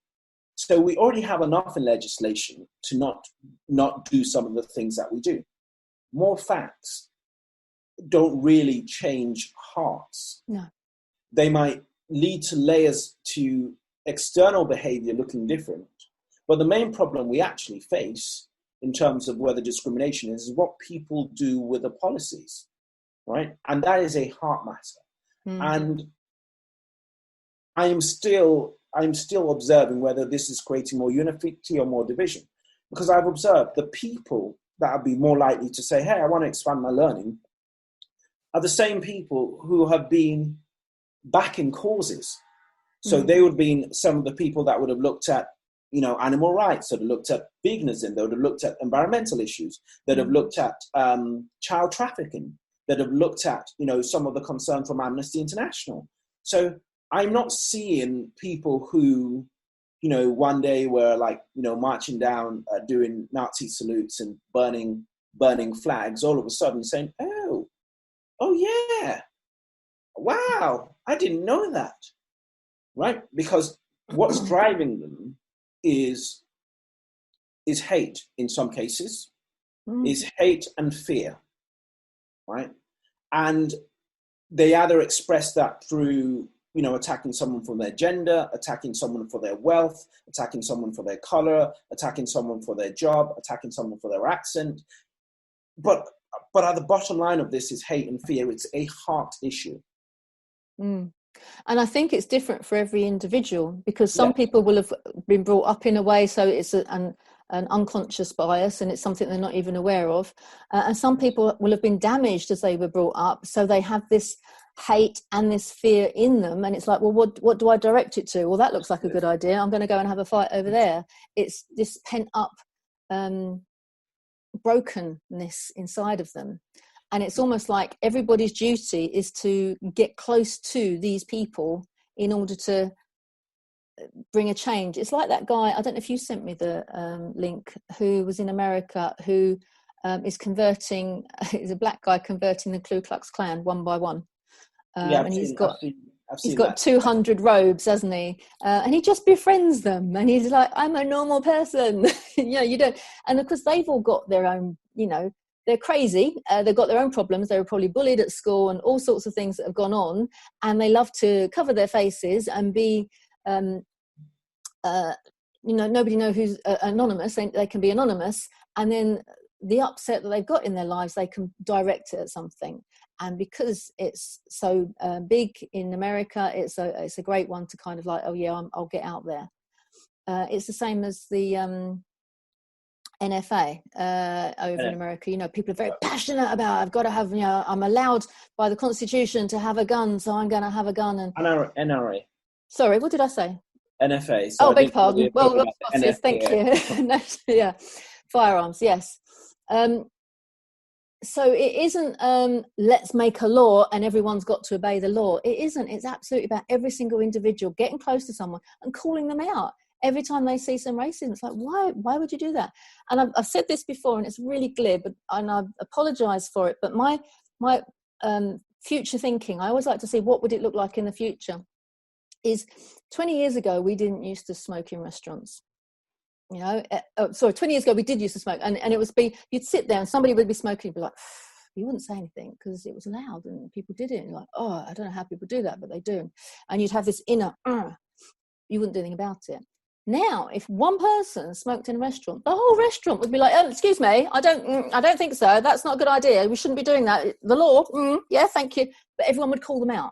So we already have enough in legislation to not do some of the things that we do. More facts don't really change hearts. No. They might lead to layers to external behavior looking different. But the main problem we actually face in terms of whether discrimination is what people do with the policies, right? And that is a heart matter. And I'm still observing whether this is creating more unity or more division, because I've observed the people that would be more likely to say, hey, I want to expand my learning, are the same people who have been backing causes. So they would be some of the people that would have looked at, animal rights, that have looked at veganism, that would have looked at environmental issues, that have looked at child trafficking, that have looked at, some of the concern from Amnesty International. So I'm not seeing people who, one day were marching down, doing Nazi salutes and burning flags, all of a sudden saying, oh yeah, wow, I didn't know that, right? Because what's driving them is hate in some cases, is hate and fear, right? And they either express that through attacking someone for their gender, attacking someone for their wealth, attacking someone for their color, attacking someone for their job, attacking someone for their accent. But at the bottom line of this is hate and fear. It's a heart issue. And I think it's different for every individual, because some people will have been brought up in a way so it's an unconscious bias and it's something they're not even aware of. And some people will have been damaged as they were brought up, so they have this hate and this fear in them, and it's like, well, what do I direct it to? Well, that looks like a good idea. I'm going to go and have a fight over there. It's this pent up brokenness inside of them. And it's almost like everybody's duty is to get close to these people in order to bring a change. It's like that guy, I don't know if you sent me the link, who was in America, who is converting, is a black guy converting the Ku Klux Klan one by one. And he's got 200 robes, hasn't he? And he just befriends them. And he's like, I'm a normal person. You don't. And of course, they've all got their own, they're crazy. They've got their own problems. They were probably bullied at school and all sorts of things that have gone on. And they love to cover their faces and be, nobody know who's anonymous. They can be anonymous. And then the upset that they've got in their lives, they can direct it at something. And because it's so big in America, it's a great one to kind of like, oh yeah, I'll get out there. It's the same as the NFA over in America. People are very passionate about, I've got to have, I'm allowed by the Constitution to have a gun, so I'm going to have a gun. And NRA. Sorry, what did I say? NFA. So beg pardon. Well, yes, thank NFA. you. Yeah, firearms, yes. So it isn't let's make a law and everyone's got to obey the law. It isn't. It's absolutely about every single individual getting close to someone and calling them out every time they see some racism. It's like, why would you do that? And I've said this before, and it's really glib, and I apologise for it. But my future thinking, I always like to see what would it look like in the future. Is 20 years ago we didn't used to smoke in restaurants. 20 years ago we did used to smoke, and it would be, you'd sit there and somebody would be smoking, you'd be like, you wouldn't say anything because it was loud and people did it, and you're like, oh, I don't know how people do that, but they do. And you'd have this inner you wouldn't do anything about it. Now if one person smoked in a restaurant, the whole restaurant would be like, excuse me, I don't think so, that's not a good idea, we shouldn't be doing that, the law, yeah, thank you. But everyone would call them out.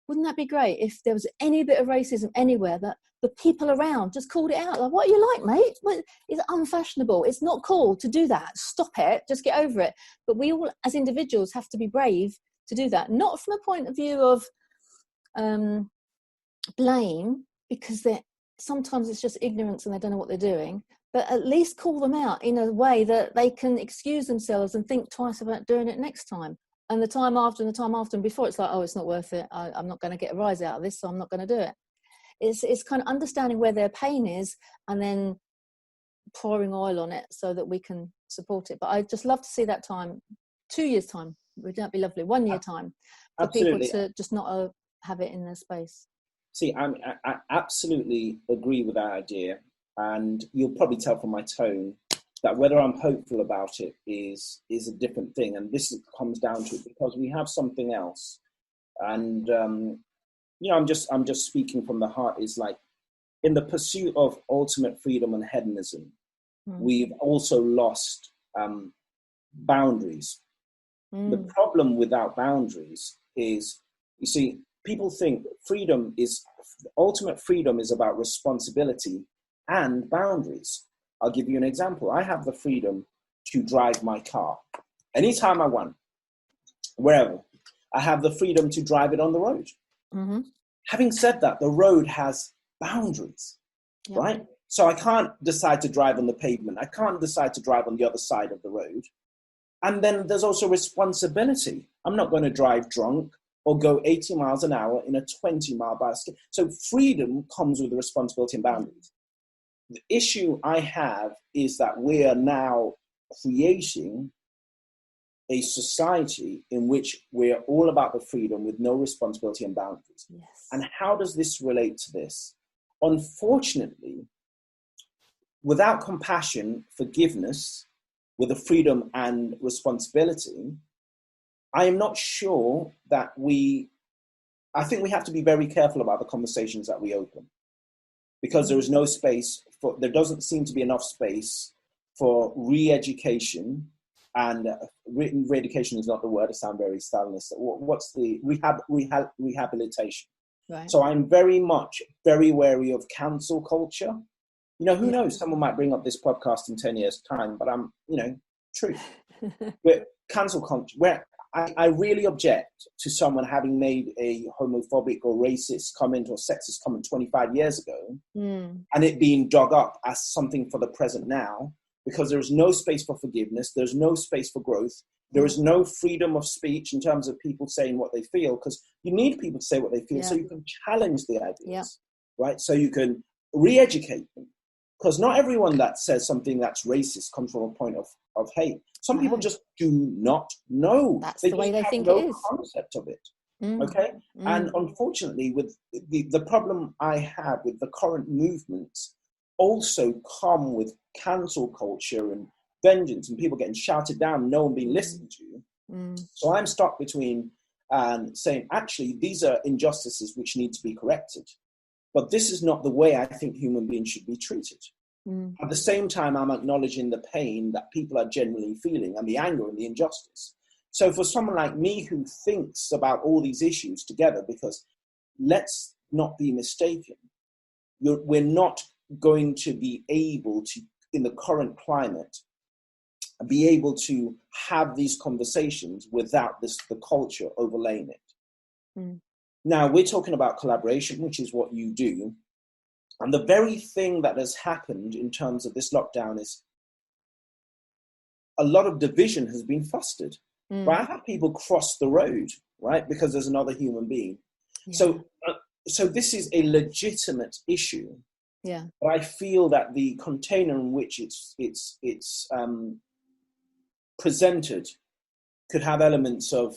Wouldn't that be great if there was any bit of racism anywhere, that the people around just called it out? Like, what are you like, mate? It's unfashionable. It's not cool to do that. Stop it. Just get over it. But we all, as individuals, have to be brave to do that. Not from a point of view of blame, because sometimes it's just ignorance and they don't know what they're doing. But at least call them out in a way that they can excuse themselves and think twice about doing it next time. And the time after and before, it's like, oh, it's not worth it. I'm not going to get a rise out of this, so I'm not going to do it. It's kind of understanding where their pain is and then pouring oil on it so that we can support it. But I'd just love to see that time, 2 years' time. Would that be lovely? 1 year time for Absolutely. People to just not have it in their space. See, I absolutely agree with that idea. And you'll probably tell from my tone that whether I'm hopeful about it is a different thing. And this comes down to it because we have something else. And, I'm just speaking from the heart, is like, in the pursuit of ultimate freedom and hedonism, we've also lost boundaries. The problem without boundaries is, you see, people think ultimate freedom is about responsibility and boundaries. I'll give you an example. I have the freedom to drive my car anytime I want, wherever. I have the freedom to drive it on the road. Mm-hmm. Having said that, the road has boundaries, right? So I can't decide to drive on the pavement. I can't decide to drive on the other side of the road. And then there's also responsibility. I'm not going to drive drunk or go 80 miles an hour in a 20-mile bicycle. So freedom comes with the responsibility and boundaries. The issue I have is that we are now creating a society in which we're all about the freedom with no responsibility and boundaries. Yes. And how does this relate to this? Unfortunately, without compassion, forgiveness, with the freedom and responsibility, I am not sure that I think we have to be very careful about the conversations that we open, because there is no space there doesn't seem to be enough space for re-education, and re-education is not the word, it sounds very Stalinist. What's the rehabilitation? Right. So I'm very wary of cancel culture. Who knows? Someone might bring up this podcast in 10 years' time, but I'm, truth. But cancel culture, where I really object to someone having made a homophobic or racist comment or sexist comment 25 years ago and it being dug up as something for the present now, because there is no space for forgiveness. There's no space for growth. There is no freedom of speech in terms of people saying what they feel, because you need people to say what they feel so you can challenge the ideas, right? So you can re-educate them. Because not everyone that says something that's racist comes from a point of hate. Some people just do not know. That's the way they think it is. Concept of it. Okay? And unfortunately, with the problem I have with the current movements also come with cancel culture and vengeance and people getting shouted down, no one being listened to. So I'm stuck between saying, actually, these are injustices which need to be corrected. But this is not the way I think human beings should be treated. At the same time, I'm acknowledging the pain that people are generally feeling and the anger and the injustice. So for someone like me who thinks about all these issues together, because let's not be mistaken, we're not going to be able to, in the current climate, be able to have these conversations without the culture overlaying it. Now, we're talking about collaboration, which is what you do. And the very thing that has happened in terms of this lockdown is a lot of division has been fostered. Right? I have people cross the road, right, because there's another human being. Yeah. So this is a legitimate issue. Yeah. But I feel that the container in which it's presented could have elements of,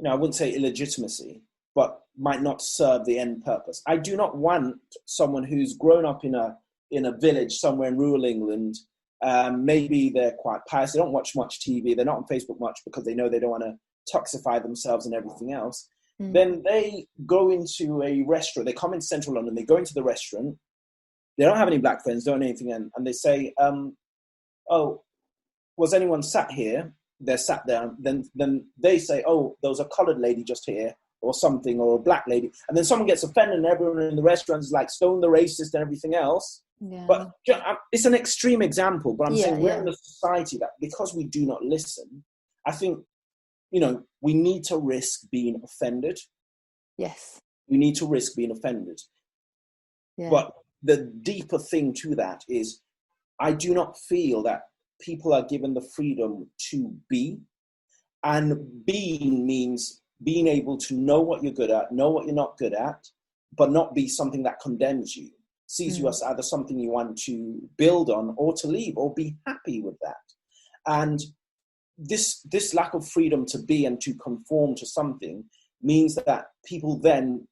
I wouldn't say illegitimacy, but might not serve the end purpose. I do not want someone who's grown up in a village somewhere in rural England. Maybe they're quite pious. They don't watch much TV. They're not on Facebook much because they know they don't want to toxify themselves and everything else. Then they go into a restaurant. They come into central London. They go into the restaurant. They don't have any black friends, don't know anything. And they say, oh, was anyone sat here? They're sat there. Then they say, oh, there was a colored lady just here or something, or a black lady. And then someone gets offended and everyone in the restaurant is like, stone the racist and everything else. Yeah. But it's an extreme example, but I'm saying we're in a society that, because we do not listen, I think, we need to risk being offended. Yes. We need to risk being offended. Yeah. But the deeper thing to that is, I do not feel that people are given the freedom to be. And being means being able to know what you're good at, know what you're not good at, but not be something that condemns you, sees you as either something you want to build on or to leave, or be happy with that. And this lack of freedom to be and to conform to something means that people then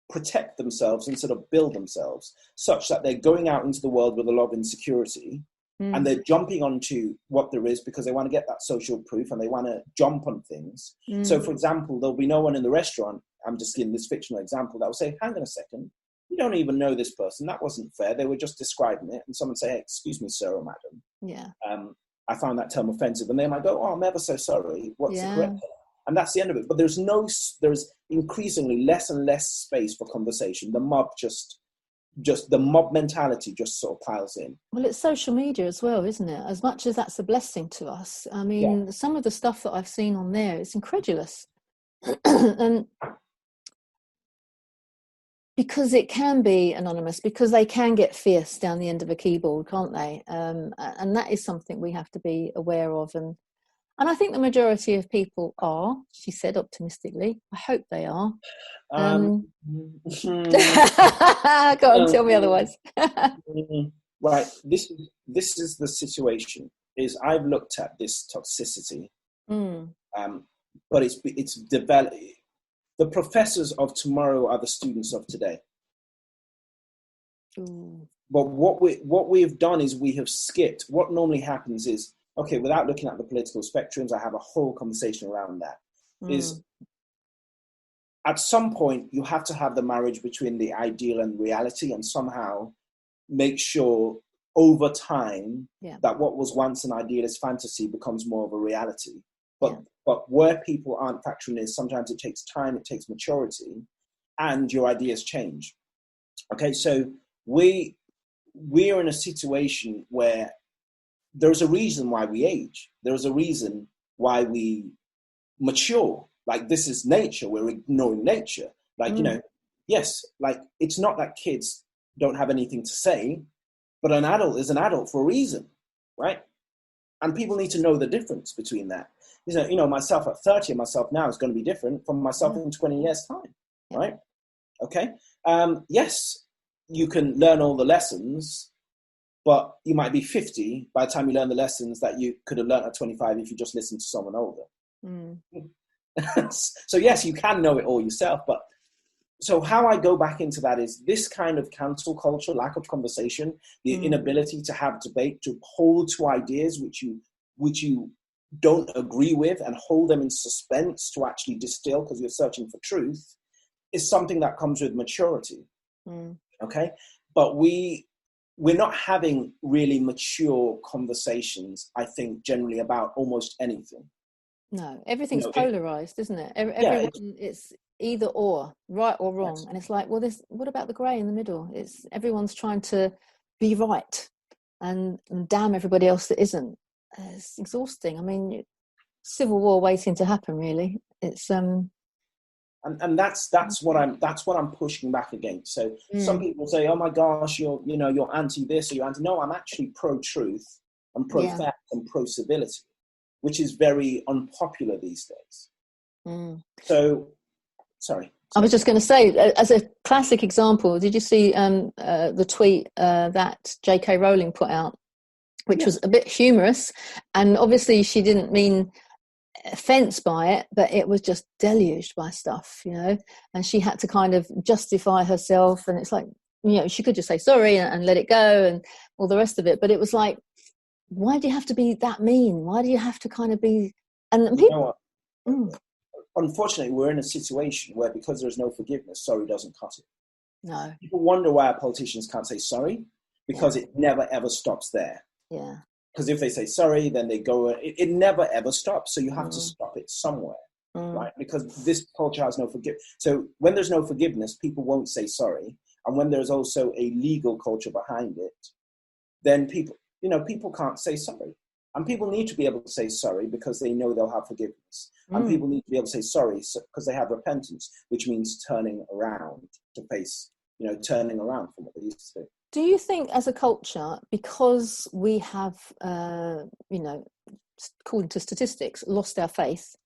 protect themselves instead of build themselves, such that they're going out into the world with a lot of insecurity and they're jumping onto what there is because they want to get that social proof and they want to jump on things. So, for example, there'll be no one in the restaurant, I'm just giving this fictional example, that will say, hang on a second, you don't even know this person. That wasn't fair. They were just describing it. And someone say, hey, excuse me, sir or madam. Yeah. I found that term offensive. And they might go, oh, I'm ever so sorry. What's the correct term? And that's the end of it. But there's increasingly less and less space for conversation. The mob the mob mentality just sort of piles in. Well, it's social media as well, isn't it? As much as that's a blessing to us. I mean, some of the stuff that I've seen on there, it's incredulous. And because it can be anonymous, because they can get fierce down the end of a keyboard, can't they? And that is something we have to be aware of. And I think the majority of people are, she said optimistically. I hope they are. Go on, tell me otherwise. Right. This is the situation. Is I've looked at this toxicity, but it's developed. The professors of tomorrow are the students of today. Ooh. But what we've done is we have skipped. What normally happens is, okay, without looking at the political spectrums, I have a whole conversation around that. Is at some point you have to have the marriage between the ideal and reality, and somehow make sure over time that what was once an idealist fantasy becomes more of a reality. But where people aren't factoring in, sometimes it takes time, it takes maturity, and your ideas change. Okay, so we're in a situation where there's a reason why we age. There's a reason why we mature. Like, this is nature. We're ignoring nature. Like, yes, like, it's not that kids don't have anything to say, but an adult is an adult for a reason, right? And people need to know the difference between that. Myself at 30 and myself now is going to be different from myself in 20 years' time, right? Okay. Yes, you can learn all the lessons, but you might be 50 by the time you learn the lessons that you could have learned at 25 if you just listened to someone older. So yes, you can know it all yourself, but So how I go back into that is this kind of cancel culture, lack of conversation, the inability to have debate, to hold to ideas which you don't agree with and hold them in suspense to actually distill because you're searching for truth, is something that comes with maturity. Okay, but we're not having really mature conversations, I think, generally about almost anything. No, everything's polarized, isn't it? Everyone, it's either or, right or wrong. Yes. And it's like, well, what about the grey in the middle? Everyone's trying to be right and damn everybody else that isn't. It's exhausting. I mean, civil war waiting to happen, really. It's and that's what I'm pushing back against. So some people say, oh my gosh, you're anti this or you're anti. No, I'm actually pro truth and pro fact and pro civility, which is very unpopular these days. So, sorry. I was just going to say, as a classic example, did you see the tweet that J.K. Rowling put out, which was a bit humorous, and obviously she didn't mean offence by it, but it was just deluged by stuff, and she had to kind of justify herself, and it's like, she could just say sorry and let it go and all the rest of it, but it was like, why do you have to be that mean? Why do you have to kind of be... And people... Unfortunately, we're in a situation where because there's no forgiveness, sorry doesn't cut it. No. People wonder why our politicians can't say sorry, because it never, ever stops there. Yeah. Because if they say sorry, then they go... It never, ever stops, so you have to stop it somewhere, right? Because this culture has no forgiveness. So when there's no forgiveness, people won't say sorry. And when there's also a legal culture behind it, then people can't say sorry. And people need to be able to say sorry because they know they'll have forgiveness. And people need to be able to say sorry because they have repentance, which means turning around to face, turning around from what they used to do. Do you think as a culture, because we have, according to statistics, lost our faith,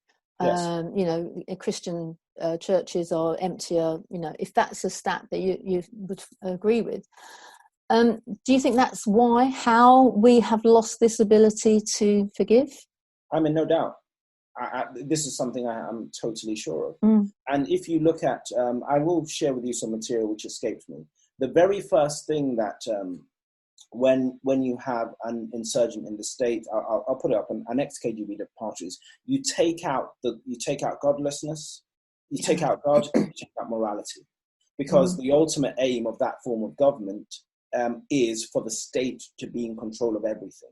Christian churches are emptier, if that's a stat that you would agree with, do you think that's how we have lost this ability to forgive? I mean, no doubt. This is something I'm totally sure of. And if you look at, I will share with you some material which escaped me. The very first thing that when you have an insurgent in the state, I'll put it up, an ex-KGB departure is you take out godlessness, you take out God, you take out morality, because the ultimate aim of that form of government is for the state to be in control of everything.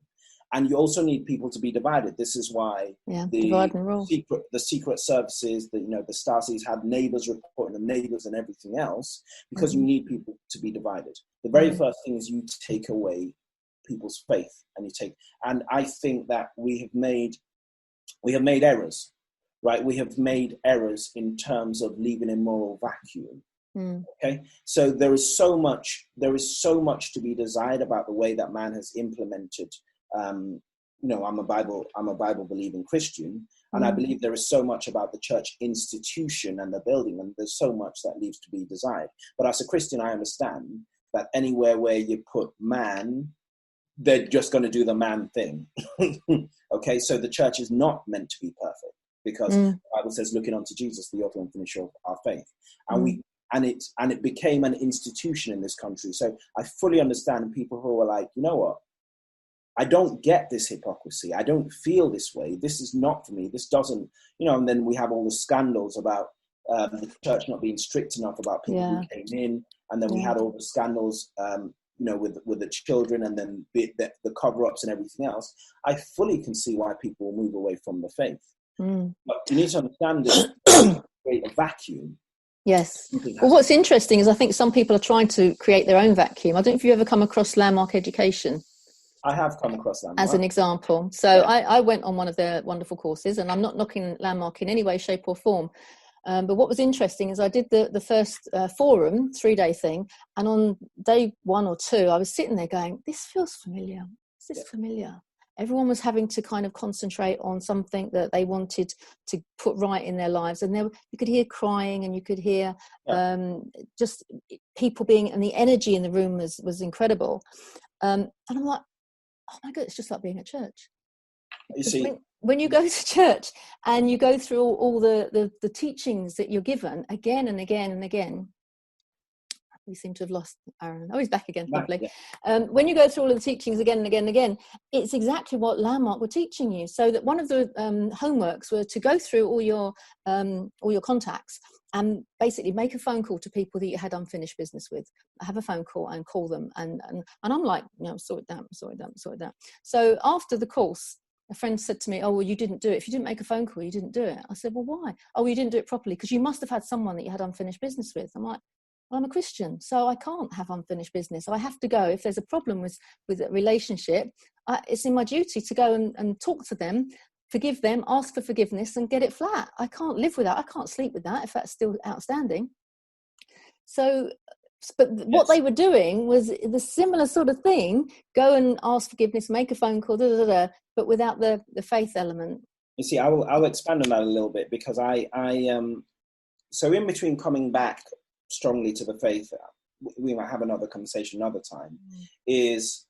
And you also need people to be divided. This is why the secret services, the Stasis have neighbors reporting them, neighbors and everything else, because you need people to be divided. The very first thing is you take away people's faith, and I think that we have made errors, right? We have made errors in terms of leaving a moral vacuum. Okay, so there is so much to be desired about the way that man has implemented. I'm a Bible believing Christian, and I believe there is so much about the church institution and the building, and there's so much that leaves to be desired. But as a Christian, I understand that anywhere where you put man, they're just going to do the man thing. Okay, so the church is not meant to be perfect, because the Bible says, looking unto Jesus, the author and finisher of our faith, and it became an institution in this country. So I fully understand people who are like, you know what? I don't get this hypocrisy. I don't feel this way. This is not for me. This doesn't, and then we have all the scandals about the church not being strict enough about people who came in. And then we had all the scandals, with the children, and then the cover-ups and everything else. I fully can see why people will move away from the faith. But you need to understand this, create a vacuum. Yes. Well, what's interesting is I think some people are trying to create their own vacuum. I don't know if you ever come across Landmark Education. I have come across Landmark. As an example. So I went on one of their wonderful courses, and I'm not knocking Landmark in any way, shape or form. But what was interesting is I did the first forum, 3-day thing. And on day 1 or 2, I was sitting there going, this feels familiar. Is this familiar? Everyone was having to kind of concentrate on something that they wanted to put right in their lives. And you could hear crying, and you could hear just people being, and the energy in the room was incredible. And I'm like, oh my God, it's just like being at church. You see, when you go to church and you go through all the teachings that you're given again and again and again, we seem to have lost Aaron. Oh, he's back again. Lovely. Yeah. When you go through all of the teachings again and again and again, it's exactly what Landmark were teaching you. So that one of the homeworks were to go through all your contacts and basically make a phone call to people that you had unfinished business with. Have a phone call and call them. And I'm like, sort it down. So after the course, a friend said to me, oh, well, you didn't do it. If you didn't make a phone call, you didn't do it. I said, well, why? Oh, you didn't do it properly because you must have had someone that you had unfinished business with. I'm like, well, I'm a Christian, so I can't have unfinished business. I have to go. If there's a problem with a relationship, it's in my duty to go and talk to them, forgive them, ask for forgiveness and get it flat. I can't live with that. I can't sleep with that if that's still outstanding. So, but what they were doing was the similar sort of thing, go and ask forgiveness, make a phone call, but without the faith element. You see, I'll expand on that a little bit because so in between coming back strongly to the faith, we might have another conversation another time, is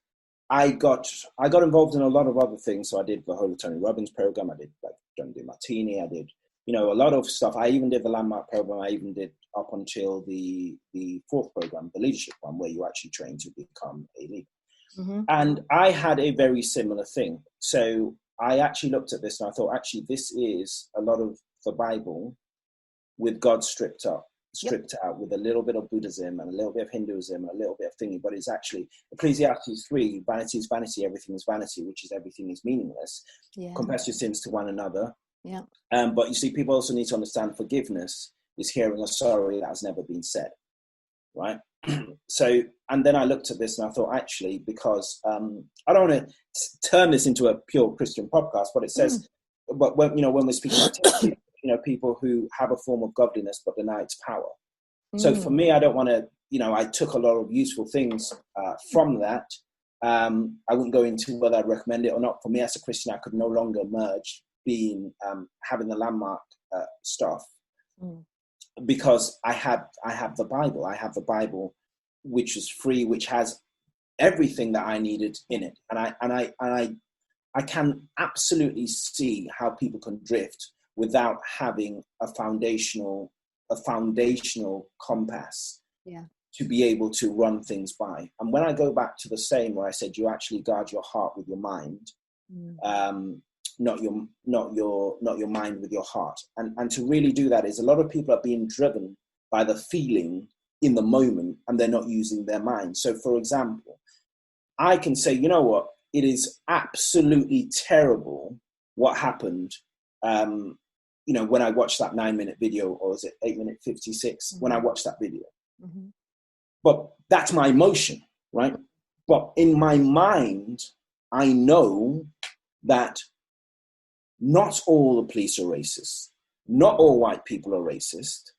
I got involved in a lot of other things. So I did the whole Tony Robbins program. I did like John DeMartini. I did, a lot of stuff. I even did the Landmark program. I even did up until the fourth program, the leadership one, where you actually train to become a leader. Mm-hmm. And I had a very similar thing. So I actually looked at this and I thought, actually, this is a lot of the Bible with God stripped out with a little bit of Buddhism and a little bit of Hinduism and a little bit of thingy, but it's actually Ecclesiastes 3, vanity is vanity, everything is vanity, which is everything is meaningless. Yeah. Confess your sins to one another. Yeah. But you see, people also need to understand forgiveness is hearing a sorry that has never been said, right? So, and then I looked at this and I thought, actually, because I don't want to turn this into a pure Christian podcast, but it says, but when we're speaking about people who have a form of godliness but deny its power. So for me, I don't want to, I took a lot of useful things from that. I wouldn't go into whether I'd recommend it or not. For me as a Christian, I could no longer merge having the Landmark stuff because I have the Bible. I have the Bible, which is free, which has everything that I needed in it. And I can absolutely see how people can drift without having a foundational compass to be able to run things by. And when I go back to the same where I said you actually guard your heart with your mind, not your mind with your heart. And to really do that is a lot of people are being driven by the feeling in the moment and they're not using their mind. So for example, I can say, you know what, it is absolutely terrible what happened when I watched that 9-minute video, or was it 8-minute 56, when I watched that video. Mm-hmm. But that's my emotion, right? But in my mind, I know that not all the police are racist. Not all white people are racist.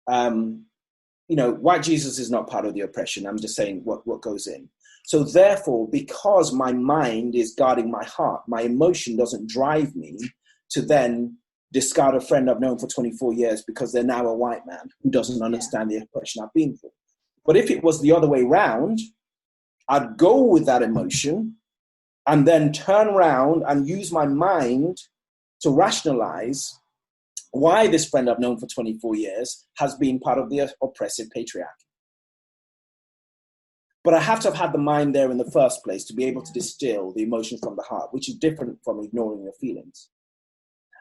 White Jesus is not part of the oppression. I'm just saying what goes in. So therefore, because my mind is guarding my heart, my emotion doesn't drive me to then discard a friend I've known for 24 years because they're now a white man who doesn't understand the oppression I've been through. But if it was the other way round, I'd go with that emotion and then turn around and use my mind to rationalize why this friend I've known for 24 years has been part of the oppressive patriarchy. But I have to have had the mind there in the first place to be able to distill the emotions from the heart, which is different from ignoring your feelings.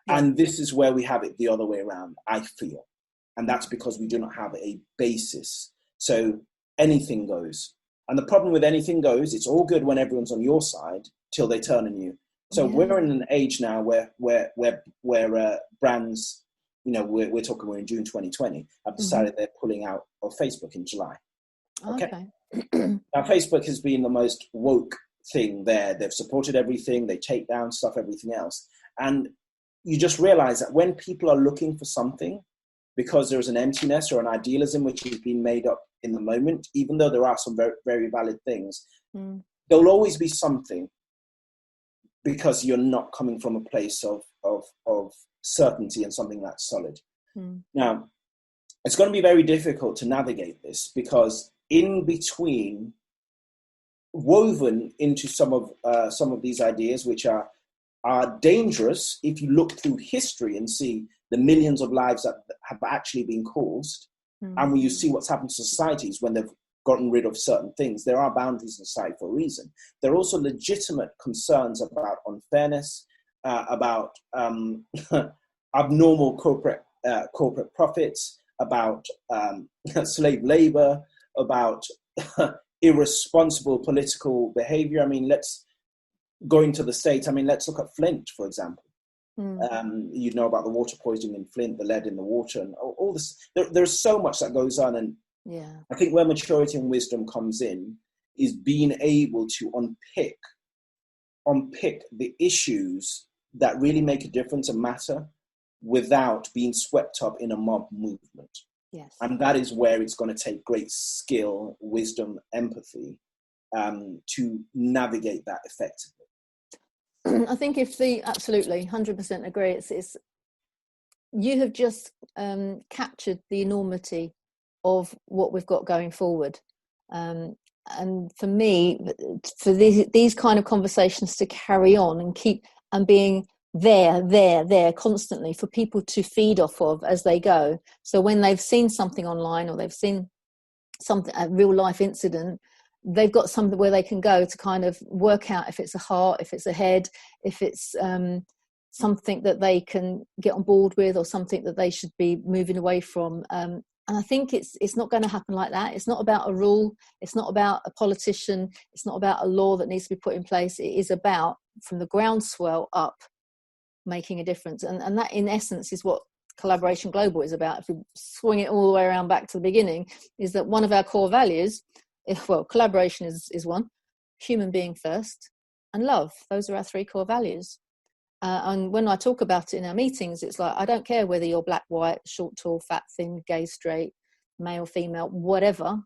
And this is where we have it the other way around, I feel. And that's because we do not have a basis. So anything goes. And the problem with anything goes, it's all good when everyone's on your side till they turn on you. So we're in an age now where brands, we're in June 2020, have decided they're pulling out of Facebook in July. Okay. Now, Facebook has been the most woke thing there. They've supported everything. They take down stuff, everything else. And you just realize that when people are looking for something, because there's an emptiness or an idealism which has been made up in the moment, even though there are some very, very valid things, there'll always be something because you're not coming from a place of certainty and something that's solid. Now, it's going to be very difficult to navigate this because in between, woven into some of these ideas, which are are dangerous if you look through history and see the millions of lives that have actually been caused. And when you see what's happened to societies when they've gotten rid of certain things, there are boundaries in society for a reason. There are also legitimate concerns about unfairness, about abnormal corporate profits, about slave labor, about irresponsible political behavior. I mean, let's go into the States. I mean, let's look at Flint, for example. You know about the water poisoning in Flint, the lead in the water, and all this. There's so much that goes on, and I think where maturity and wisdom comes in is being able to unpick the issues that really make a difference and matter without being swept up in a mob movement. Yes. And that is where it's going to take great skill, wisdom, empathy to navigate that effectively. I think absolutely 100% agree. It's you have just captured the enormity of what we've got going forward. And for me, for these kind of conversations to carry on and keep and being there constantly for people to feed off of as they go. So when they've seen something online or they've seen a real life incident, they've got something where they can go to kind of work out if it's a heart, if it's a head, if it's something that they can get on board with or something that they should be moving away from. And I think it's not going to happen like that. It's not about a rule. It's not about a politician. It's not about a law that needs to be put in place. It is about, from the groundswell up, making a difference. And that, in essence, is what Collaboration Global is about. If we swing it all the way around back to the beginning, is that one of our core values, collaboration is one, human being first, and love. Those are our three core values. And when I talk about it in our meetings, it's like, I don't care whether you're black, white, short, tall, fat, thin, gay, straight, male, female, whatever.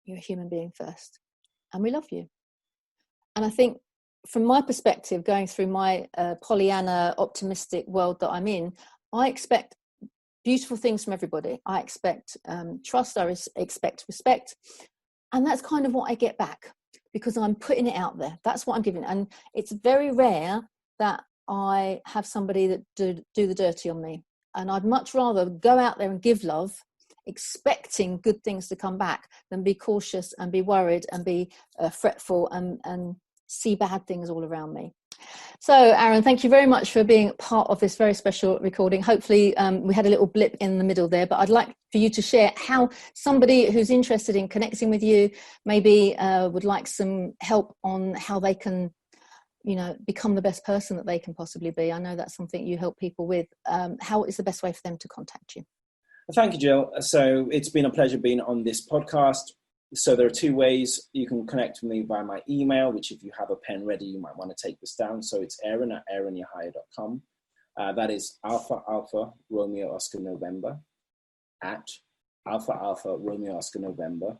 You're a human being first. And we love you. And I think from my perspective, going through my Pollyanna optimistic world that I'm in, I expect beautiful things from everybody. I expect trust, I expect respect. And that's kind of what I get back because I'm putting it out there. That's what I'm giving. And it's very rare that I have somebody that do the dirty on me. And I'd much rather go out there and give love, expecting good things to come back, than be cautious and be worried and be fretful and see bad things all around me. So, Aaron, thank you very much for being part of this very special recording. Hopefully we had a little blip in the middle there, but I'd like for you to share how somebody who's interested in connecting with you maybe would like some help on how they can, become the best person that they can possibly be. I know that's something you help people with. How is the best way for them to contact you? Thank you, Jill. So it's been a pleasure being on this podcast. So there are two ways you can connect with me: via my email, which if you have a pen ready, you might want to take this down. So it's aaron@aaron.yahaya.com. That is Alpha Alpha Romeo Oscar November at Alpha Alpha Romeo Oscar November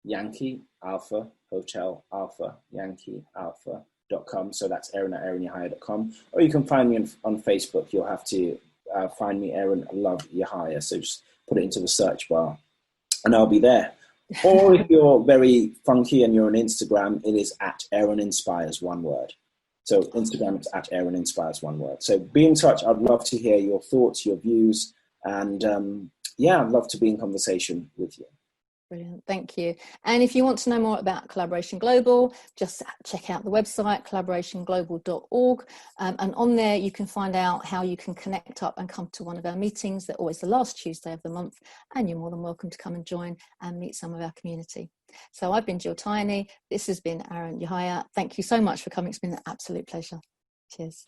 Yankee Alpha Hotel Alpha Yankee Alpha.com. So that's aaron@aaron.yahaya.com. Or you can find me on Facebook. You'll have to find me Aaron Love Yahaya. So just put it into the search bar and I'll be there. Or if you're very funky and you're on Instagram, it is @AaronInspires, one word. So Instagram is @AaronInspires, one word. So be in touch. I'd love to hear your thoughts, your views, and I'd love to be in conversation with you. Brilliant, thank you. And if you want to know more about Collaboration Global, just check out the website, collaborationglobal.org. And on there, you can find out how you can connect up and come to one of our meetings. They're always the last Tuesday of the month, and you're more than welcome to come and join and meet some of our community. So I've been Jill Tiney. This has been Aaron Yahaya. Thank you so much for coming. It's been an absolute pleasure. Cheers.